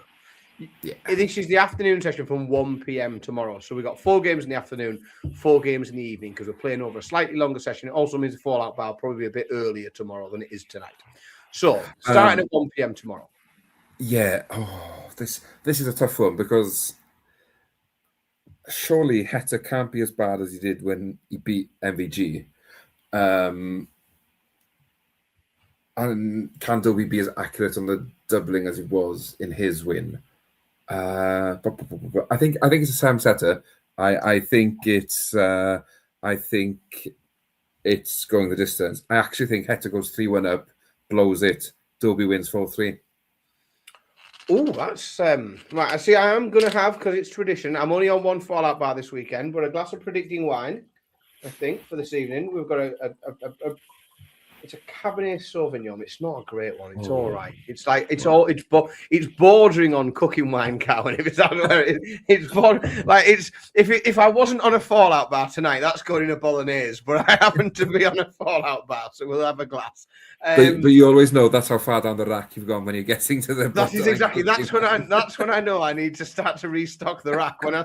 This is the afternoon session from 1 p.m. tomorrow. So we've got 4 games in the afternoon, 4 games in the evening, because we're playing over a slightly longer session. It also means the Fallout Bar will probably be a bit earlier tomorrow than it is tonight. So starting at 1 p.m. tomorrow. Yeah. Oh, this is a tough one, because surely Heta can't be as bad as he did when he beat MVG. And can Dobey be as accurate on the doubling as he was in his win? I think it's a Sam setter. I think it's going the distance. I actually think Heta goes 3-1 up, blows it. Dobey wins 4-3. Oh, that's right. I see. I am going to have, because it's tradition. I'm only on one Fallout Bar this weekend, but a glass of predicting wine, I think, for this evening. We've got it's a Cabernet Sauvignon. It's not a great one. It's all right. It's like it's bordering on cooking wine, Cowan. If it's out where it's like it's if I wasn't on a Fallout Bar tonight, that's going in a bolognese. But I happen to be on a Fallout Bar, so we'll have a glass. But you always know that's how far down the rack you've gone when you're getting to the. That is exactly. That's when I know I need to start to restock the rack. When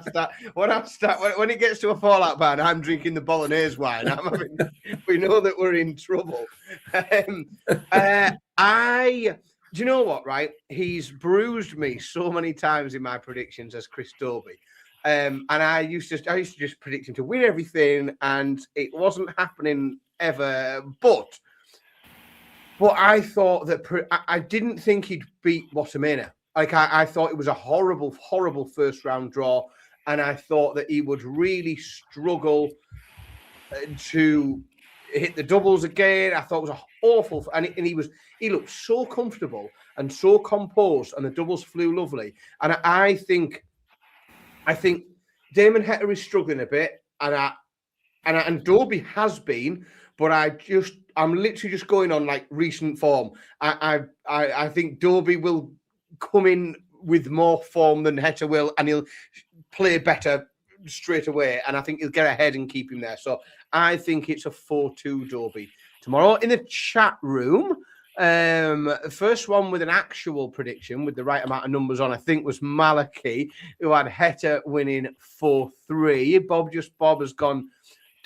it gets to a Fallout Bar and I'm drinking the bolognese wine, we know that we're in trouble. Do you know what? Right, he's bruised me so many times in my predictions as Chris Dobey, and I used to just predict him to win everything, and it wasn't happening ever. But I thought that I didn't think he'd beat Watamena. Like I thought it was a horrible, horrible first round draw, and I thought that he would really struggle to hit the doubles again. I thought it was awful, and he looked so comfortable and so composed, and the doubles flew lovely. And I think Damon Heta is struggling a bit, and Dobey has been, but I'm literally just going on like recent form. I think Dobey will come in with more form than Heta will, and he'll play better straight away, and I think he'll get ahead and keep him there. So I think it's a 4-2 Dobey tomorrow. In the chat room, first one with an actual prediction with the right amount of numbers on, I think, was Malachi, who had Heta winning 4-3. Bob has gone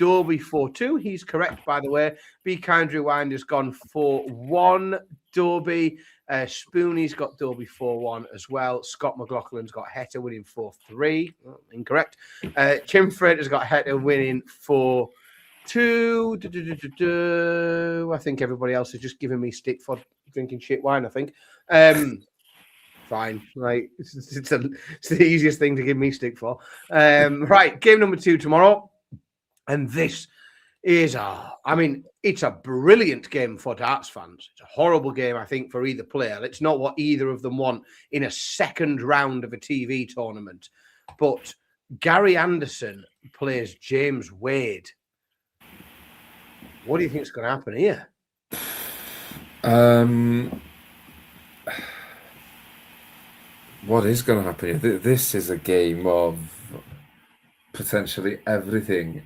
Dobey 4-2. He's correct, by the way. Be Kind Rewind has gone 4-1 Dobey. Spoonie's got Dobie 4-1 as well. Scott McLaughlin's got Heta winning 4-3. Oh, incorrect. Jim Freighter's got Heta winning 4-2. I think everybody else is just giving me stick for drinking shit wine, I think. Fine. Right. It's the easiest thing to give me stick for. Right. Game number 2 tomorrow. And this is it's a brilliant game for darts fans. It's a horrible game, I think, for either player. It's not what either of them want in a second round of a TV tournament. But Gary Anderson plays James Wade. What do you think is going to happen here? What is going to happen here? This is a game of potentially everything.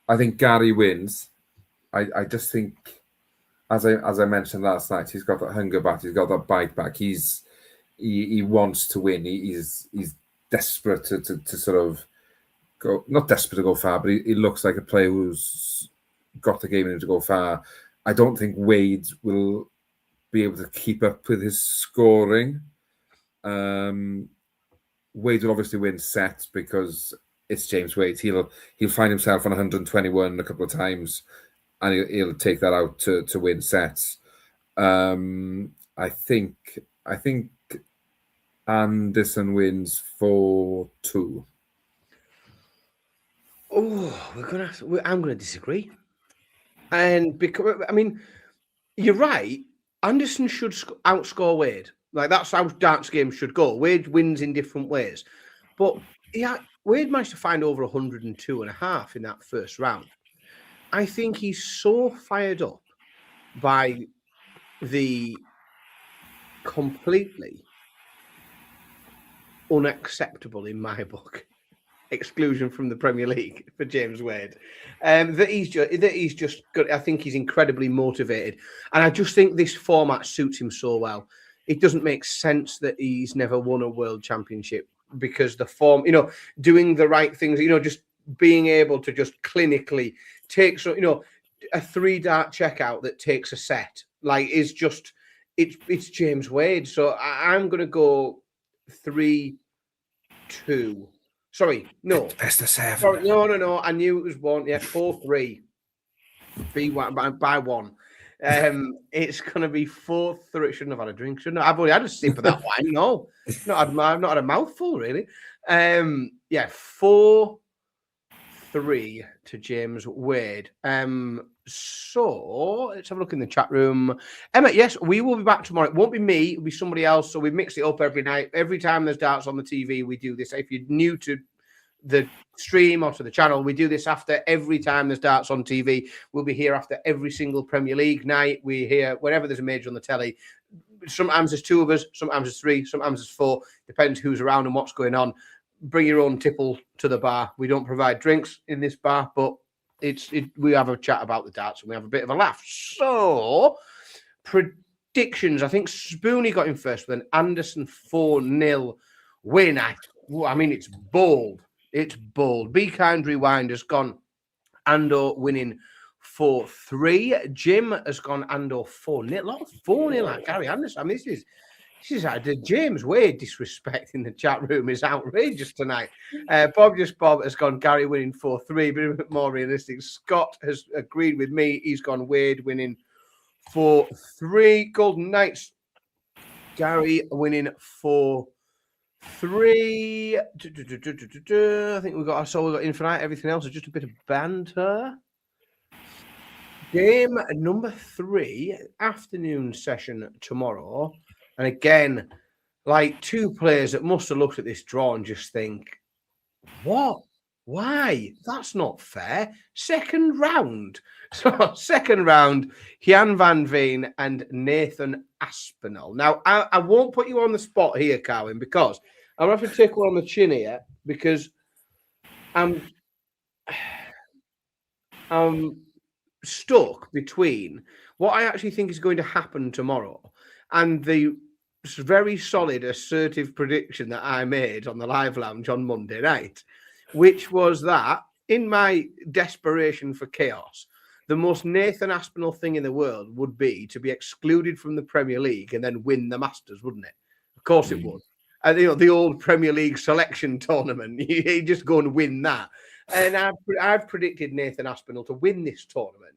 I think Gary wins. I just think, as I mentioned last night, he's got that hunger back. He's got that bite back. He wants to win. He's desperate to sort of go. Not desperate to go far, but he looks like a player who's got the game in him to go far. I don't think Wade will be able to keep up with his scoring. Wade will obviously win sets because it's James Wade. He'll find himself on 121 a couple of times, and he'll take that out to win sets. I think Anderson wins 4-2. Oh, I'm gonna disagree, and because you're right. Anderson should outscore Wade. Like, that's how darts games should go. Wade wins in different ways. But Wade managed to find over 102.5 in that first round. I think he's so fired up by the completely unacceptable, in my book, exclusion from the Premier League for James Wade. That he's just good. I think he's incredibly motivated. And I just think this format suits him so well. It doesn't make sense that he's never won a world championship because the form, doing the right things, just being able to just clinically take a 3-dart checkout that takes a set, like, is just, it's James Wade. So I'm going to go 3-2. Sorry, no. Best of 7. Sorry, no. I knew it was 1. Yeah, 4-3. B1 by 1. It's going to be 4-3. Shouldn't have had a drink, shouldn't I? I've already had a sip of that wine. No, I've not had a mouthful, really. 4-3 to James Wade. So let's have a look in the chat room. Emma, yes, we will be back tomorrow. It won't be me, it'll be somebody else. So we mix it up every night. Every time there's darts on the TV, we do this. If you're new to the stream or to the channel, we do this after every time there's darts on TV. We'll be here after every single Premier League night. We're here whenever there's a major on the telly. Sometimes there's 2 of us, sometimes there's 3, sometimes there's 4. Depends who's around and what's going on. Bring your own tipple to the bar. We don't provide drinks in this bar, but we have a chat about the darts and we have a bit of a laugh. So, predictions. I think Spoonie got in first with an Anderson 4-0 win. It's bold. It's bold. Be Kind Rewind has gone Ando winning 4-3. Jim has gone Ando 4-0. A lot of 4-0 like Gary Anderson. This is the James Wade disrespect in the chat room is outrageous tonight. Bob has gone Gary winning 4-3, but more realistic. Scott has agreed with me. He's gone Wade winning 4-3. Golden Knights, Gary winning 4-3. I think we've got Infinite. Everything else is just a bit of banter. Game number 3, afternoon session tomorrow. And again, like 2 players that must have looked at this draw and just think, what? Why? That's not fair. Second round. So, second round, Jan van Veen and Nathan Aspinall. Now, I won't put you on the spot here, Carwin, because I'll have to take one on the chin here because I'm stuck between what I actually think is going to happen tomorrow and the very solid, assertive prediction that I made on the live lounge on Monday night, which was that in my desperation for chaos, the most Nathan Aspinall thing in the world would be to be excluded from the Premier League and then win the Masters, wouldn't it? Of course it would. And the old Premier League selection tournament, you just go and win that. And I've predicted Nathan Aspinall to win this tournament.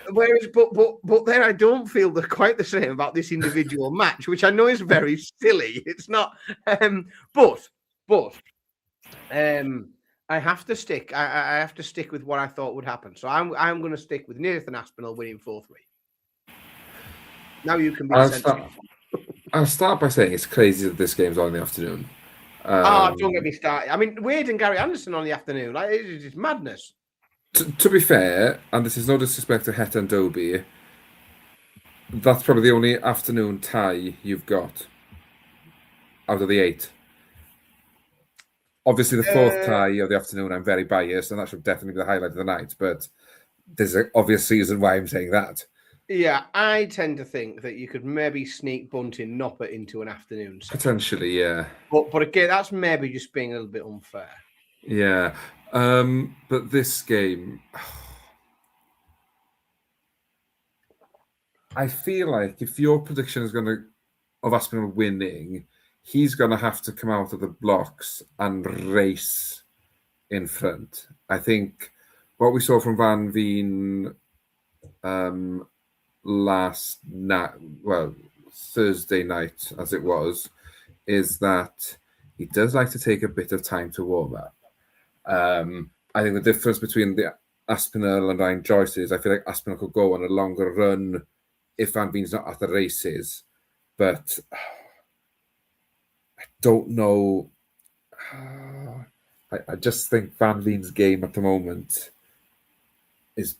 Whereas, but then I don't feel quite the same about this individual match, which I know is very silly. It's not, but I have to stick. I have to stick with what I thought would happen. So I'm going to stick with Nathan Aspinall winning 4-3. Now you can be sensitive. I'll start by saying it's crazy that this game's on in the afternoon. Don't get me started. I mean, Wade and Gary Anderson on the afternoon. Like, it's madness. To be fair, and this is no disrespect to Het and Dobie, that's probably the only afternoon tie you've got out of the 8. Obviously, the 4th tie of the afternoon, I'm very biased, and that should definitely be the highlight of the night. But there's an obvious reason why I'm saying that. Yeah, I tend to think that you could maybe sneak Bunting Noppert into an afternoon session. Potentially, yeah. But again, that's maybe just being a little bit unfair. Yeah. But this game, I feel like if your prediction is of Aspinall winning, he's going to have to come out of the blocks and race in front. I think what we saw from Van Veen last night, well, Thursday night as it was, is that he does like to take a bit of time to warm up. I think the difference between the Aspinall and Ryan Joyce is I feel like Aspinall could go on a longer run if Van Veen's not at the races. But I don't know. I just think Van Veen's game at the moment is...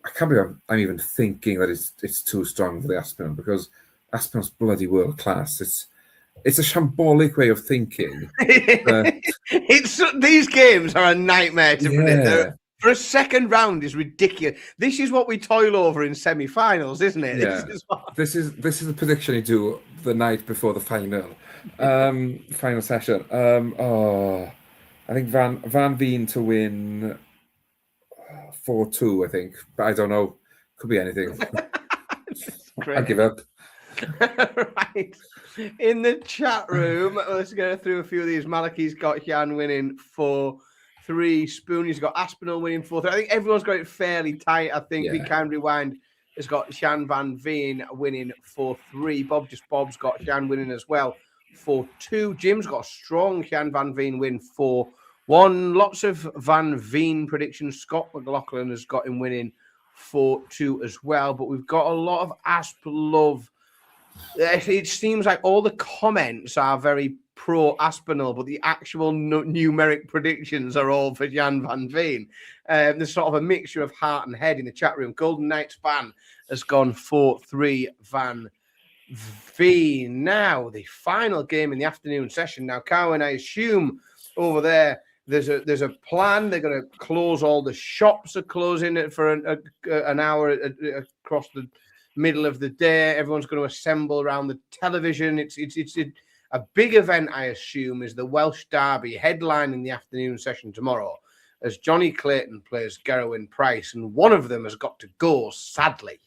I can't believe I'm even thinking that it's too strong for the Aspinall, because Aspinall's bloody world class. It's a shambolic way of thinking. These games are a nightmare to predict. For a second round is ridiculous. This is what we toil over in semi-finals, isn't it? Yeah. This is the prediction you do the night before the final session. I think Van Veen to win 4-2, I think. But I don't know. Could be anything. I give up. Right. In the chat room, let's go through a few of these. Malachi's got Jan winning 4-3. Spoonie's got Aspinall winning 4-3. I think everyone's got it fairly tight. I think Big Can Rewind has got Shan Van Veen winning 4-3. Bob's got Shan winning as well 4-2. Jim's got a strong Shan Van Veen win 4-1. Lots of Van Veen predictions. Scott McLaughlin has got him winning 4-2 as well. But we've got a lot of Asp love. It seems like all the comments are very pro Aspinall, but the actual numeric predictions are all for Jan Van Veen. There's sort of a mixture of heart and head in the chat room. Golden Knights fan has gone 4-3 Van Veen. Now, the final game in the afternoon session. Now, Cowan, I assume over there's a plan. They're going to close all the shops. Are closing it for an hour across the middle of the day. Everyone's going to assemble around the television. It's a big event, I assume, is the Welsh Derby headline in the afternoon session tomorrow, as Johnny Clayton plays Gerwyn Price, and one of them has got to go, sadly.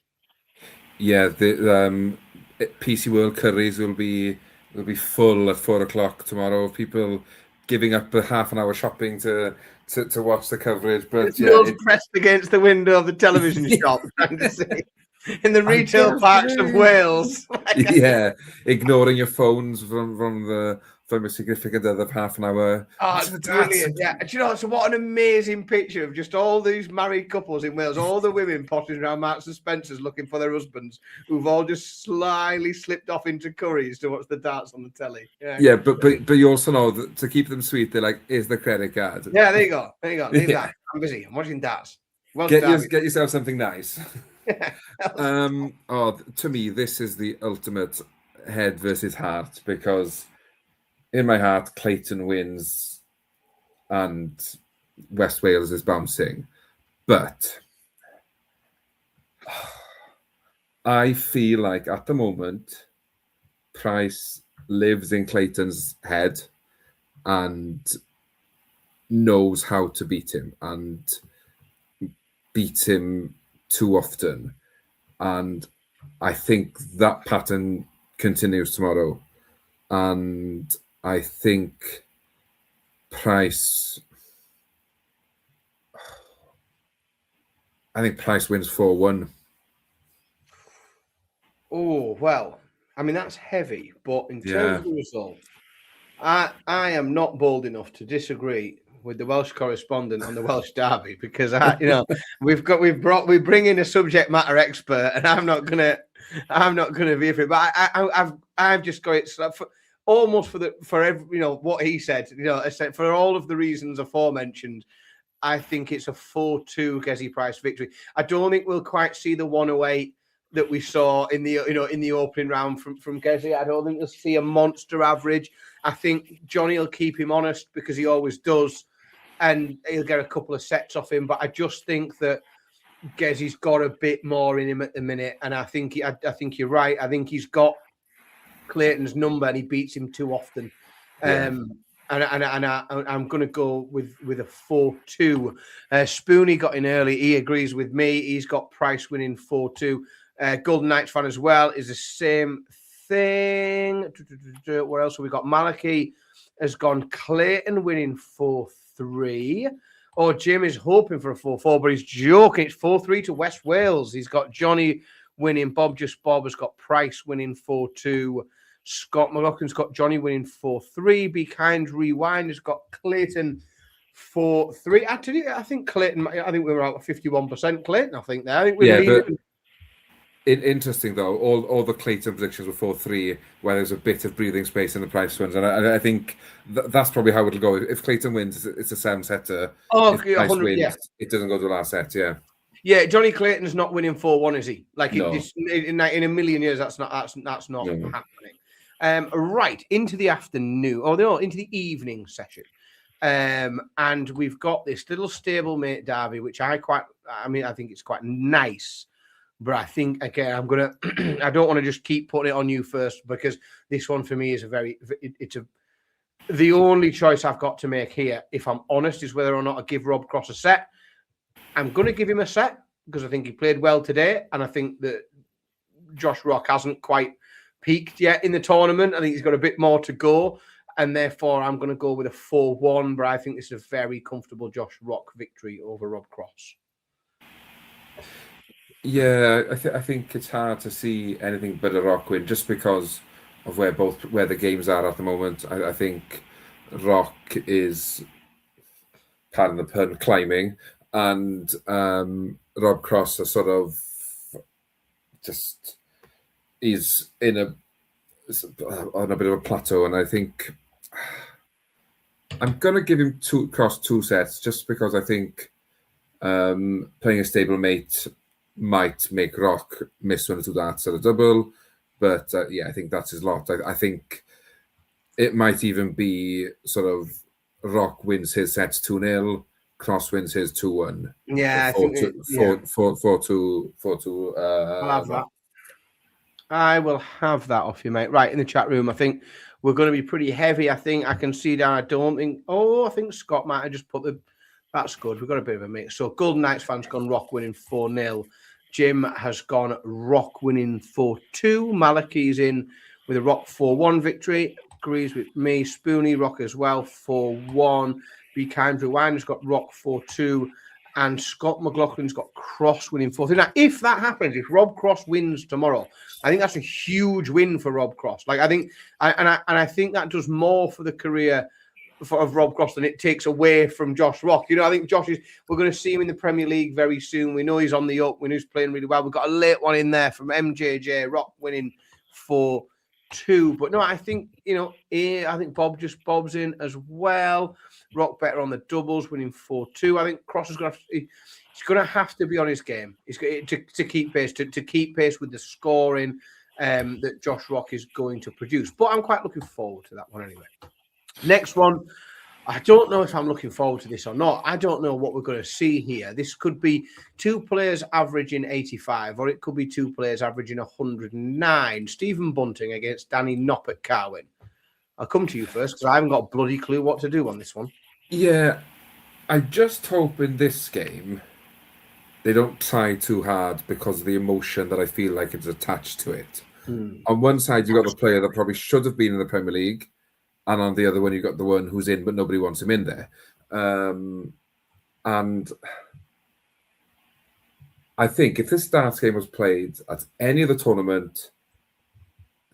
Yeah, the PC World Curries will be full at 4:00 tomorrow of people giving up a half an hour shopping to watch the coverage. But yeah, pressed against the window of the television shop, trying to see. In the retail parks of Wales. Yeah, ignoring your phones from a significant other of half an hour. Oh, it's brilliant. Yeah. Do you know, so what an amazing picture of just all these married couples in Wales, all the women potting around Marks and Spencer's looking for their husbands, who've all just slyly slipped off into Curry's to watch the darts on the telly. Yeah, but you also know that to keep them sweet, they're like, "Is the credit card?" Yeah, there you go. Leave that. I'm busy. I'm watching darts. Well, get yourself something nice. To me, this is the ultimate head versus heart, because in my heart, Clayton wins and West Wales is bouncing. But I feel like at the moment, Price lives in Clayton's head and knows how to beat him. And beat him too often. And I think that pattern continues tomorrow. And I think Price wins 4-1. Oh, well, I mean, that's heavy, but in terms of the result, I am not bold enough to disagree with the Welsh correspondent on the Welsh derby, because we bring in a subject matter expert, and I'm not gonna be for it. But I've just got it almost for every, what he said, for all of the reasons aforementioned. I think it's a 4-2 Gezi Price victory. I don't think we'll quite see the 108 that we saw in the opening round from Gezi. I don't think you'll see a monster average. I think Johnny will keep him honest, because he always does, and he'll get a couple of sets off him. But I just think that Gezi's got a bit more in him at the minute, and I think you're right. I think he's got Clayton's number, and he beats him too often. Yeah. And I'm going to go with a 4-2. Spoonie got in early. He agrees with me. He's got Price winning 4-2. Golden Knights fan as well is the same thing. What else have we got? Malachi has gone Clayton winning 4-3. Oh, Jim is hoping for a 4-4, but he's joking. It's 4-3 to West Wales. He's got Johnny winning. Bob has got Price winning 4-2. Scott McLaughlin's got Johnny winning 4-3. Be Kind Rewind has got Clayton 4-3. Actually, I think Clayton. I think we were out at 51% Clayton. I think there. I think interesting though. All the Clayton predictions were 4-3, where there's a bit of breathing space in the Price ones, and I think that's probably how it'll go. If Clayton wins, it's a 7-setter. If Price wins, it doesn't go to the last set. Yeah. Yeah, Johnny Clayton's not winning 4-1, is he? Like no. in a million years, that's not happening. Right, into the afternoon, into the evening session. And we've got this little stablemate derby, which I think it's quite nice. But I think, again, I don't want to just keep putting it on you first, because this one for me is the only choice I've got to make here, if I'm honest, is whether or not I give Rob Cross a set. I'm going to give him a set, because I think he played well today, and I think that Josh Rock hasn't quite peaked yet in the tournament. I think he's got a bit more to go, and therefore I'm going to go with a 4-1, but I think this is a very comfortable Josh Rock victory over Rob Cross. Yeah, I think it's hard to see anything but a Rock win, just because of where the games are at the moment. I think Rock is, pardon the pun, climbing, and Rob Cross is sort of just is on a bit of a plateau, and I think I'm gonna give him Cross 2 sets, just because I think playing a stablemate might make Rock miss 1 or 2 darts at a double, but I think that's his lot. I think it might even be sort of Rock wins his sets 2-0, Cross wins his 2-1. Yeah, 4-2. I'll have that. I will have that off you, mate. Right, in the chat room, I think we're going to be pretty heavy. I think I can see down. I think Scott might have just put the... That's good. We've got a bit of a mix. So Golden Knights fans gone Rock winning 4-0. Jim has gone Rock winning 4-2. Malachi's in with a Rock 4-1 victory. Agrees with me. Spoonie Rock as well, 4-1. Be Kind Rewind has got Rock 4-2. And Scott McLaughlin's got Cross winning 4-3. Now, if that happens, if Rob Cross wins tomorrow, I think that's a huge win for Rob Cross. Like, I think, I think that does more for the career of Rob Cross than it takes away from Josh Rock. I think we're going to see him in the Premier League very soon. We know he's on the up. We know he's playing really well. We've got a late one in there from MJJ, Rock winning 4-2. But no, I think, I think Bob's in as well. Rock better on the doubles, winning 4-2. I think Cross is going to have to be on his game. He's to keep pace, to keep pace with the scoring that Josh Rock is going to produce. But I'm quite looking forward to that one anyway. Next one, I don't know if I'm looking forward to this or not. I don't know what we're going to see here. This could be 2 players averaging 85, or it could be 2 players averaging 109. Stephen Bunting against Danny Knopp at Carwin. I'll come to you first, because I haven't got a bloody clue what to do on this one. Yeah, I just hope in this game they don't try too hard because of the emotion that I feel like is attached to it. Hmm. On one side, you got the player that probably should have been in the Premier League, and on the other one, you got the one who's in but nobody wants him in there. And I think if this darts game was played at any other tournament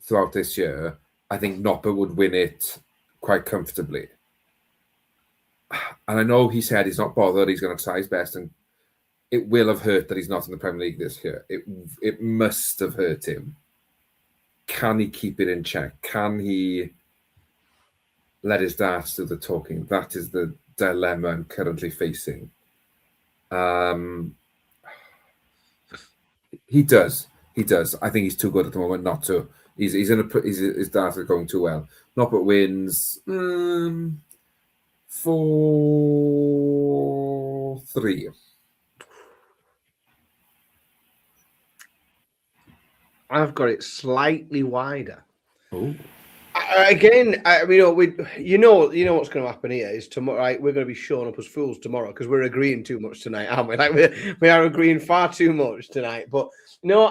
throughout this year, I think Nopper would win it quite comfortably. And I know he said he's not bothered, he's going to try his best, and it will have hurt that he's not in the Premier League this year. It must have hurt him. Can he keep it in check? Can he let his darts do the talking? That is the dilemma I'm currently facing. He does. I think he's too good at the moment not to. His darts are going too well. Noppert wins 4-3. I've got it slightly wider. Oh. Again, you know what's going to happen here is tomorrow. Right, we're going to be showing up as fools tomorrow because we're agreeing too much tonight, aren't we? Like we are agreeing far too much tonight. But no,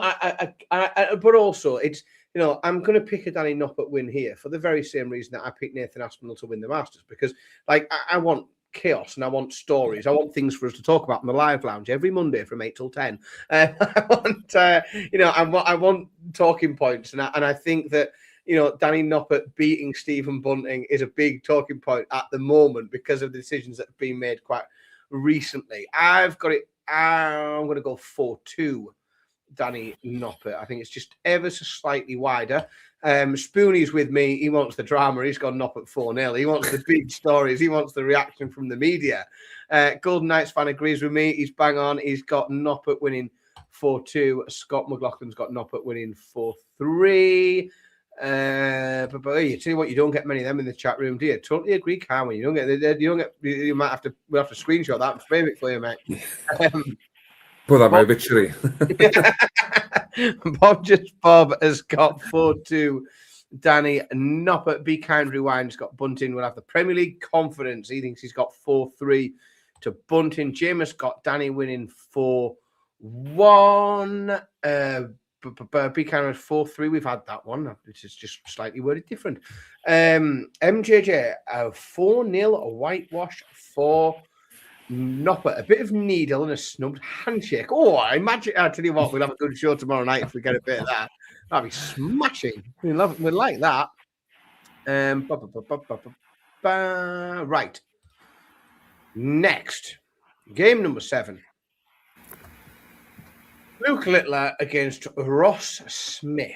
but also it's I'm going to pick a Danny Noppert win here for the very same reason that I picked Nathan Aspinall to win the Masters, because like I want chaos and I want stories. I want things for us to talk about in the live lounge every Monday from 8 till 10. I want I want talking points, and I think that Danny Noppert beating Stephen Bunting is a big talking point at the moment because of the decisions that have been made quite recently. I've got it. I'm going to go 4-2. Danny Noppert. I think it's just ever so slightly wider. Spoonie's with me. He wants the drama. He's got Noppert 4-0. He wants the big stories. He wants the reaction from the media. Golden Knights fan agrees with me. He's bang on. He's got Noppert winning 4-2. Scott McLaughlin's got Noppert winning 4-3. But you tell you what, you don't get many of them in the chat room, do you? Totally agree, Carmen. You might have to. We'll have to screenshot that and frame it for you, mate. Put that my victory. Bob has got 4-2. Danny Noppert, Be Kind Rewind's got Bunting. Will have the Premier League confidence. He thinks he's got 4-3 to Bunting. James got Danny winning 4-1. Be Kind of 4-3. We've had that one. This is just slightly worded different. MJJ 4-0. A whitewash for Noppert, a bit of needle and a snubbed handshake. Oh, I imagine. I tell you what, we'll have a good show tomorrow night if we get a bit of that. That'd be smashing. We like that. Right. Next, game number 7. Luke Littler against Ross Smith.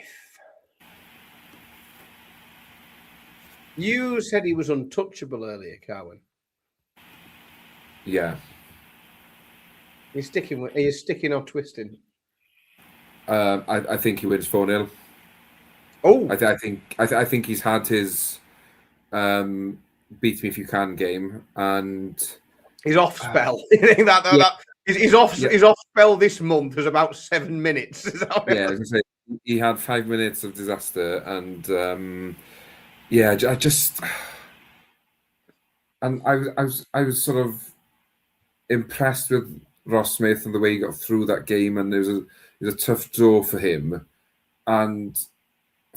You said he was untouchable earlier, Carwin. Yeah. Are you sticking or twisting? I think he wins 4-0. Oh, I think he's had his beat me if you can game, and he's off spell. You think he's off spell this month is about 7 minutes. Yeah, I was gonna say, he had 5 minutes of disaster, and I was sort of impressed with Ross Smith and the way he got through that game, and it was a tough draw for him. And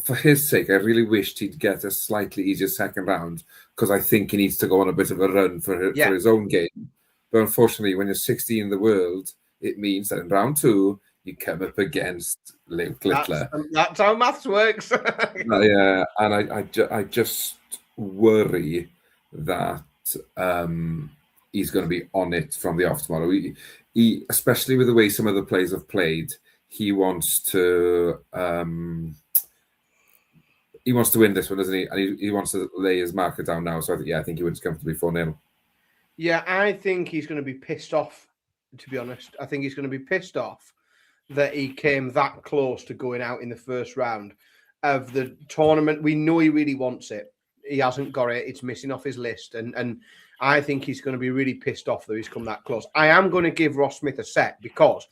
for his sake, I really wished he'd get a slightly easier second round, because I think he needs to go on a bit of a run for his own game. But unfortunately, when you're 16 in the world, it means that in round 2, you come up against Luke Littler. That's how maths works. Yeah, and I just worry that he's going to be on it from the off tomorrow. He especially with the way some of the players have played, he wants to win this one, doesn't he? And he wants to lay his marker down now. So I think he wins comfortably 4-0. Yeah, I think he's going to be pissed off, to be honest. I think he's going to be pissed off that he came that close to going out in the first round of the tournament. We know he really wants it. He hasn't got it. It's missing off his list. And I think he's going to be really pissed off that he's come that close. I am going to give Ross Smith a set because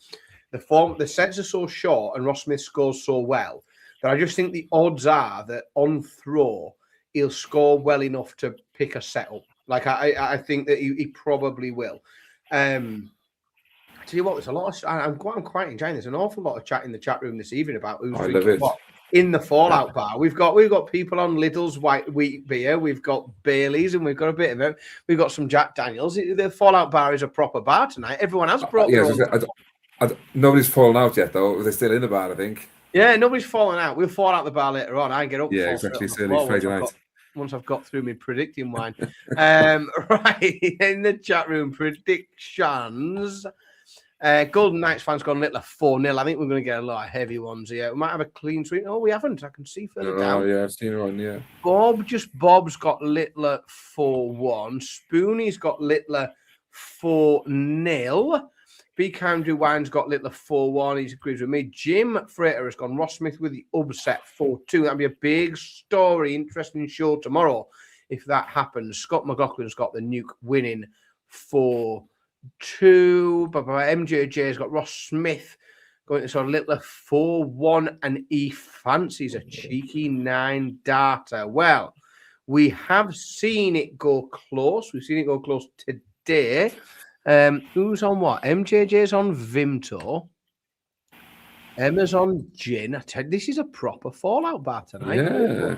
the sets are so short and Ross Smith scores so well that I just think the odds are that on throw, he'll score well enough to pick a set up. Like, I think that he probably will. Tell you what, there's a lot of. I'm quite enjoying. There's an awful lot of chat in the chat room this evening about who's drinking what in the Fallout bar. We've got people on Lidl's white wheat beer. We've got Bailey's, and we've got a bit of it. We've got some Jack Daniels. The Fallout bar is a proper bar tonight. Everyone has brought. Nobody's fallen out yet, though. They're still in the bar, I think. Yeah, nobody's fallen out. We'll fall out the bar later on. I get up. Yeah, exactly. It's early Friday night. Once I've got through my predicting wine. Right, in the chat room, predictions. Golden Knights fans gone Littler 4-0. I think we're going to get a lot of heavy ones here. We might have a clean sweep. Oh, we haven't. I can see further down. Oh, yeah, I've seen one, yeah. Bob's got Littler 4-1. Spoonie's got Littler 4-0. B. Andrew Wine's got Littler 4-1. He agrees with me. Jim Frater has gone Ross Smith with the upset 4-2. That'll be a big story, interesting show tomorrow if that happens. Scott McLaughlin's got the Nuke winning 4-2. MJJ's got Ross Smith going to sort of Littler 4-1, and he fancies a cheeky 9-darter. Well, we have seen it go close. We've seen it go close today. Who's on what? MJJ's on Vimto. Emma's on gin. I tell you, this is a proper Fallout bar tonight.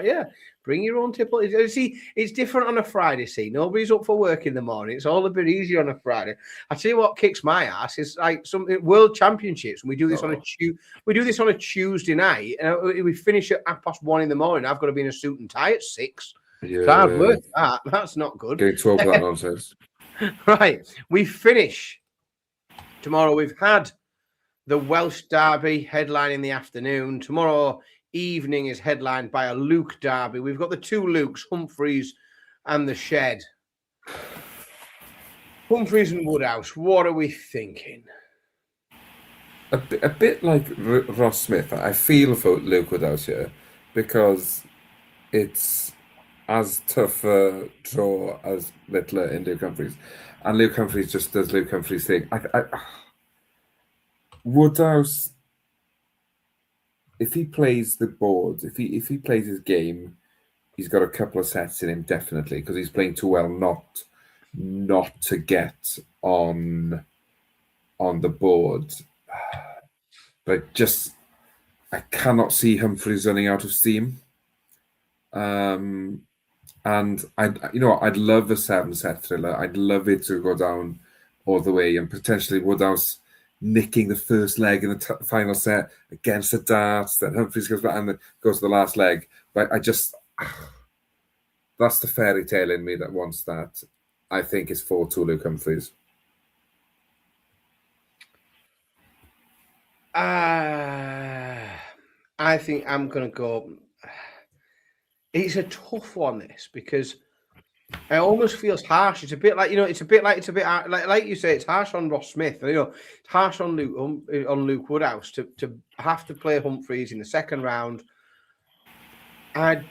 Yeah. Bring your own tipple. See, it's different on a Friday. See, nobody's up for work in the morning. It's all a bit easier on a Friday. I tell you what kicks my ass is like some World Championships, and we do this on a Tuesday night, and we finish at 1:30 in the morning. I've got to be in a suit and tie at 6. Yeah, it's hard work. That's not good. Getting 12 for that nonsense. Right, we finish tomorrow. We've had the Welsh Derby headline in the afternoon. Tomorrow evening is headlined by a Luke Derby. We've got the two Lukes, Humphreys and the Shed. Humphreys and Woodhouse, what are we thinking? A bit like Ross Smith. I feel for Luke Woodhouse here because it's as tough a draw as Littler and Luke Humphreys. And Luke Humphreys just does Luke Humphreys' thing. Woodhouse, if he plays the board, if he plays his game, he's got a couple of sets in him, definitely, because he's playing too well not to get on the board. But I cannot see Humphreys running out of steam. And I'd love a 7-set thriller. I'd love it to go down all the way, and potentially Woodhouse nicking the first leg in the final set against the darts. Then Humphreys goes back and then goes to the last leg. But that's the fairy tale in me that wants that. I think it's 4-2 Luke Humphreys. I think I'm going to go. It's a tough one, this, because it almost feels harsh. It's a bit like like you say, it's harsh on Ross Smith. It's harsh on Luke Woodhouse to have to play Humphreys in the second round. I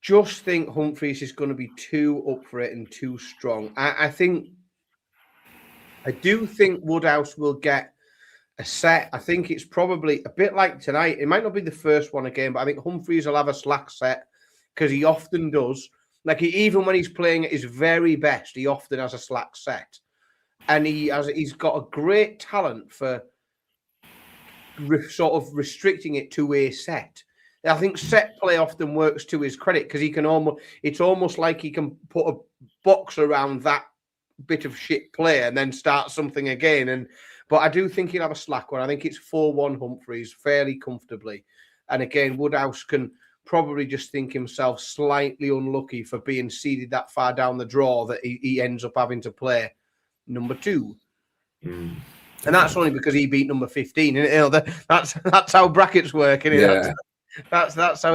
just think Humphreys is going to be too up for it and too strong. I do think Woodhouse will get a set. I think it's probably a bit like tonight. It might not be the first one again, but I think Humphreys will have a slack set, because he often does. Like, even when he's playing at his very best, he often has a slack set. And he's got a great talent for sort of restricting it to a set. I think set play often works to his credit, because it's almost like he can put a box around that bit of shit play and then start something again. But I do think he'll have a slack one. I think it's 4-1 Humphreys fairly comfortably. And again, Woodhouse can probably just think himself slightly unlucky for being seeded that far down the draw that he ends up having to play number 2. And that's only because he beat number 15. And that's how brackets work, isn't it? Yeah. That's how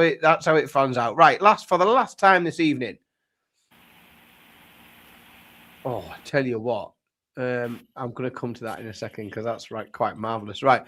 it fans out. Right, for the last time this evening. Oh, I tell you what. I'm going to come to that in a second, because that's quite marvellous. Right.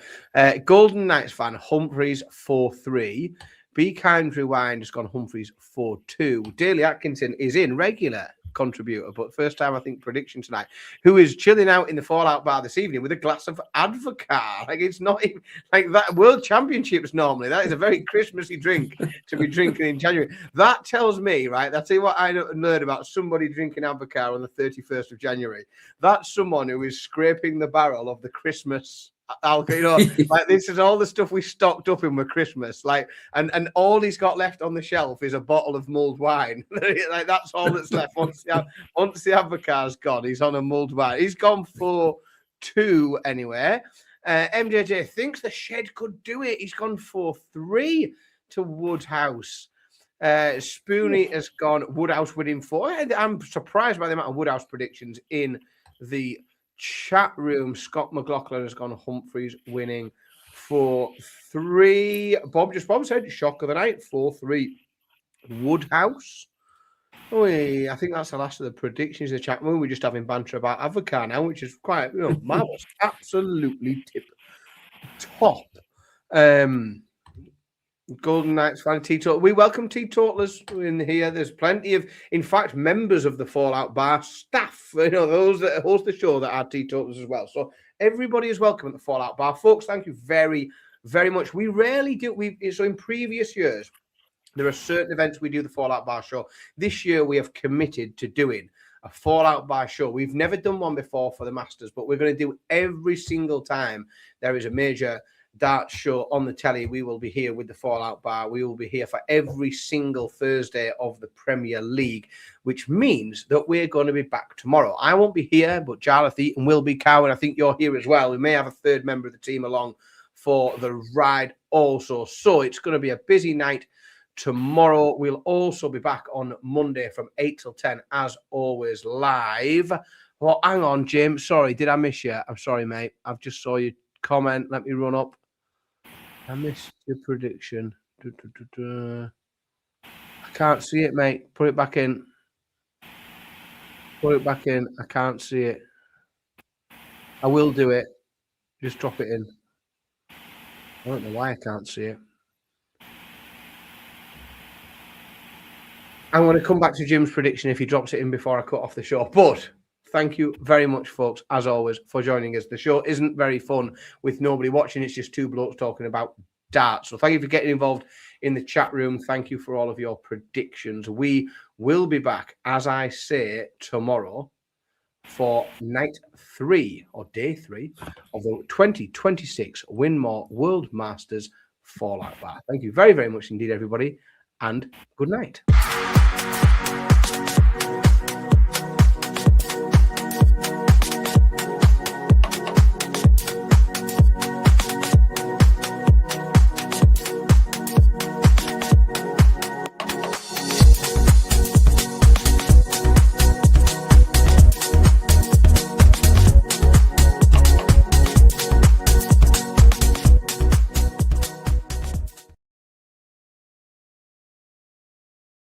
Golden Knights fan, Humphreys 4-3. B. Kind Rewind has gone Humphreys 4-2. Daly Atkinson is in regular. contributor, but first time I think prediction tonight, who is chilling out in the Fallout bar this evening with a glass of Advocaat. Like, it's not even like that. World Championships normally, that is a very Christmassy drink to be drinking in January. That tells me, right, that's what I learned about somebody drinking Advocaat on the 31st of January. That's someone who is scraping the barrel of the Christmas alcohol, you know, like this is all the stuff we stocked up in with Christmas, like, and all he's got left on the shelf is a bottle of mulled wine. Like, that's all that's left. Once the Advocaat's gone, he's on a mulled wine. He's gone for 2 anyway. MJJ thinks the shed could do it. He's gone for 3 to Woodhouse. Spoonie has gone Woodhouse winning 4. I'm surprised by the amount of Woodhouse predictions in the chat room. Scott McLaughlin has gone Humphreys winning for 3. Bob said shock of the night 4-3 Woodhouse. I think that's the last of the predictions in the chat room. We're just having banter about Advocaat now, which is quite marvelous. Absolutely tip top. Golden Knights fan teetotal. We welcome teetotalers in here. There's plenty of, in fact, members of the Fallout Bar staff, those that host the show that are teetotalers as well. So everybody is welcome at the Fallout Bar. Folks, thank you very, very much. We rarely do, so in previous years, there are certain events we do the Fallout Bar show. This year, we have committed to doing a Fallout Bar show. We've never done one before for the Masters, but we're going to do every single time there is a major darts show on the telly. We will be here with the Fallout Bar. We will be here for every single Thursday of the Premier League, which means that we're going to be back tomorrow. I won't be here, but Jarlath Eaton will be. Cowan, I think you're here as well. We may have a third member of the team along for the ride also. So it's going to be a busy night tomorrow. We'll also be back on Monday from 8 till 10, as always, live. Well, hang on, Jim. Sorry, did I miss you? I'm sorry, mate. I've just saw you comment. Let me run up. I missed your prediction. I can't see it, mate. Put it back in. Put it back in. I can't see it. I will do it. Just drop it in. I don't know why I can't see it. I'm going to come back to Jim's prediction if he drops it in before I cut off the show. But thank you very much, folks, as always, for joining us. The show isn't very fun with nobody watching. It's just 2 blokes talking about darts. So thank you for getting involved in the chat room. Thank you for all of your predictions. We will be back, as I say, tomorrow for night 3 or day 3 of the 2026 Winmau World Masters Fallout Bar. Thank you very, very much indeed, everybody, and good night.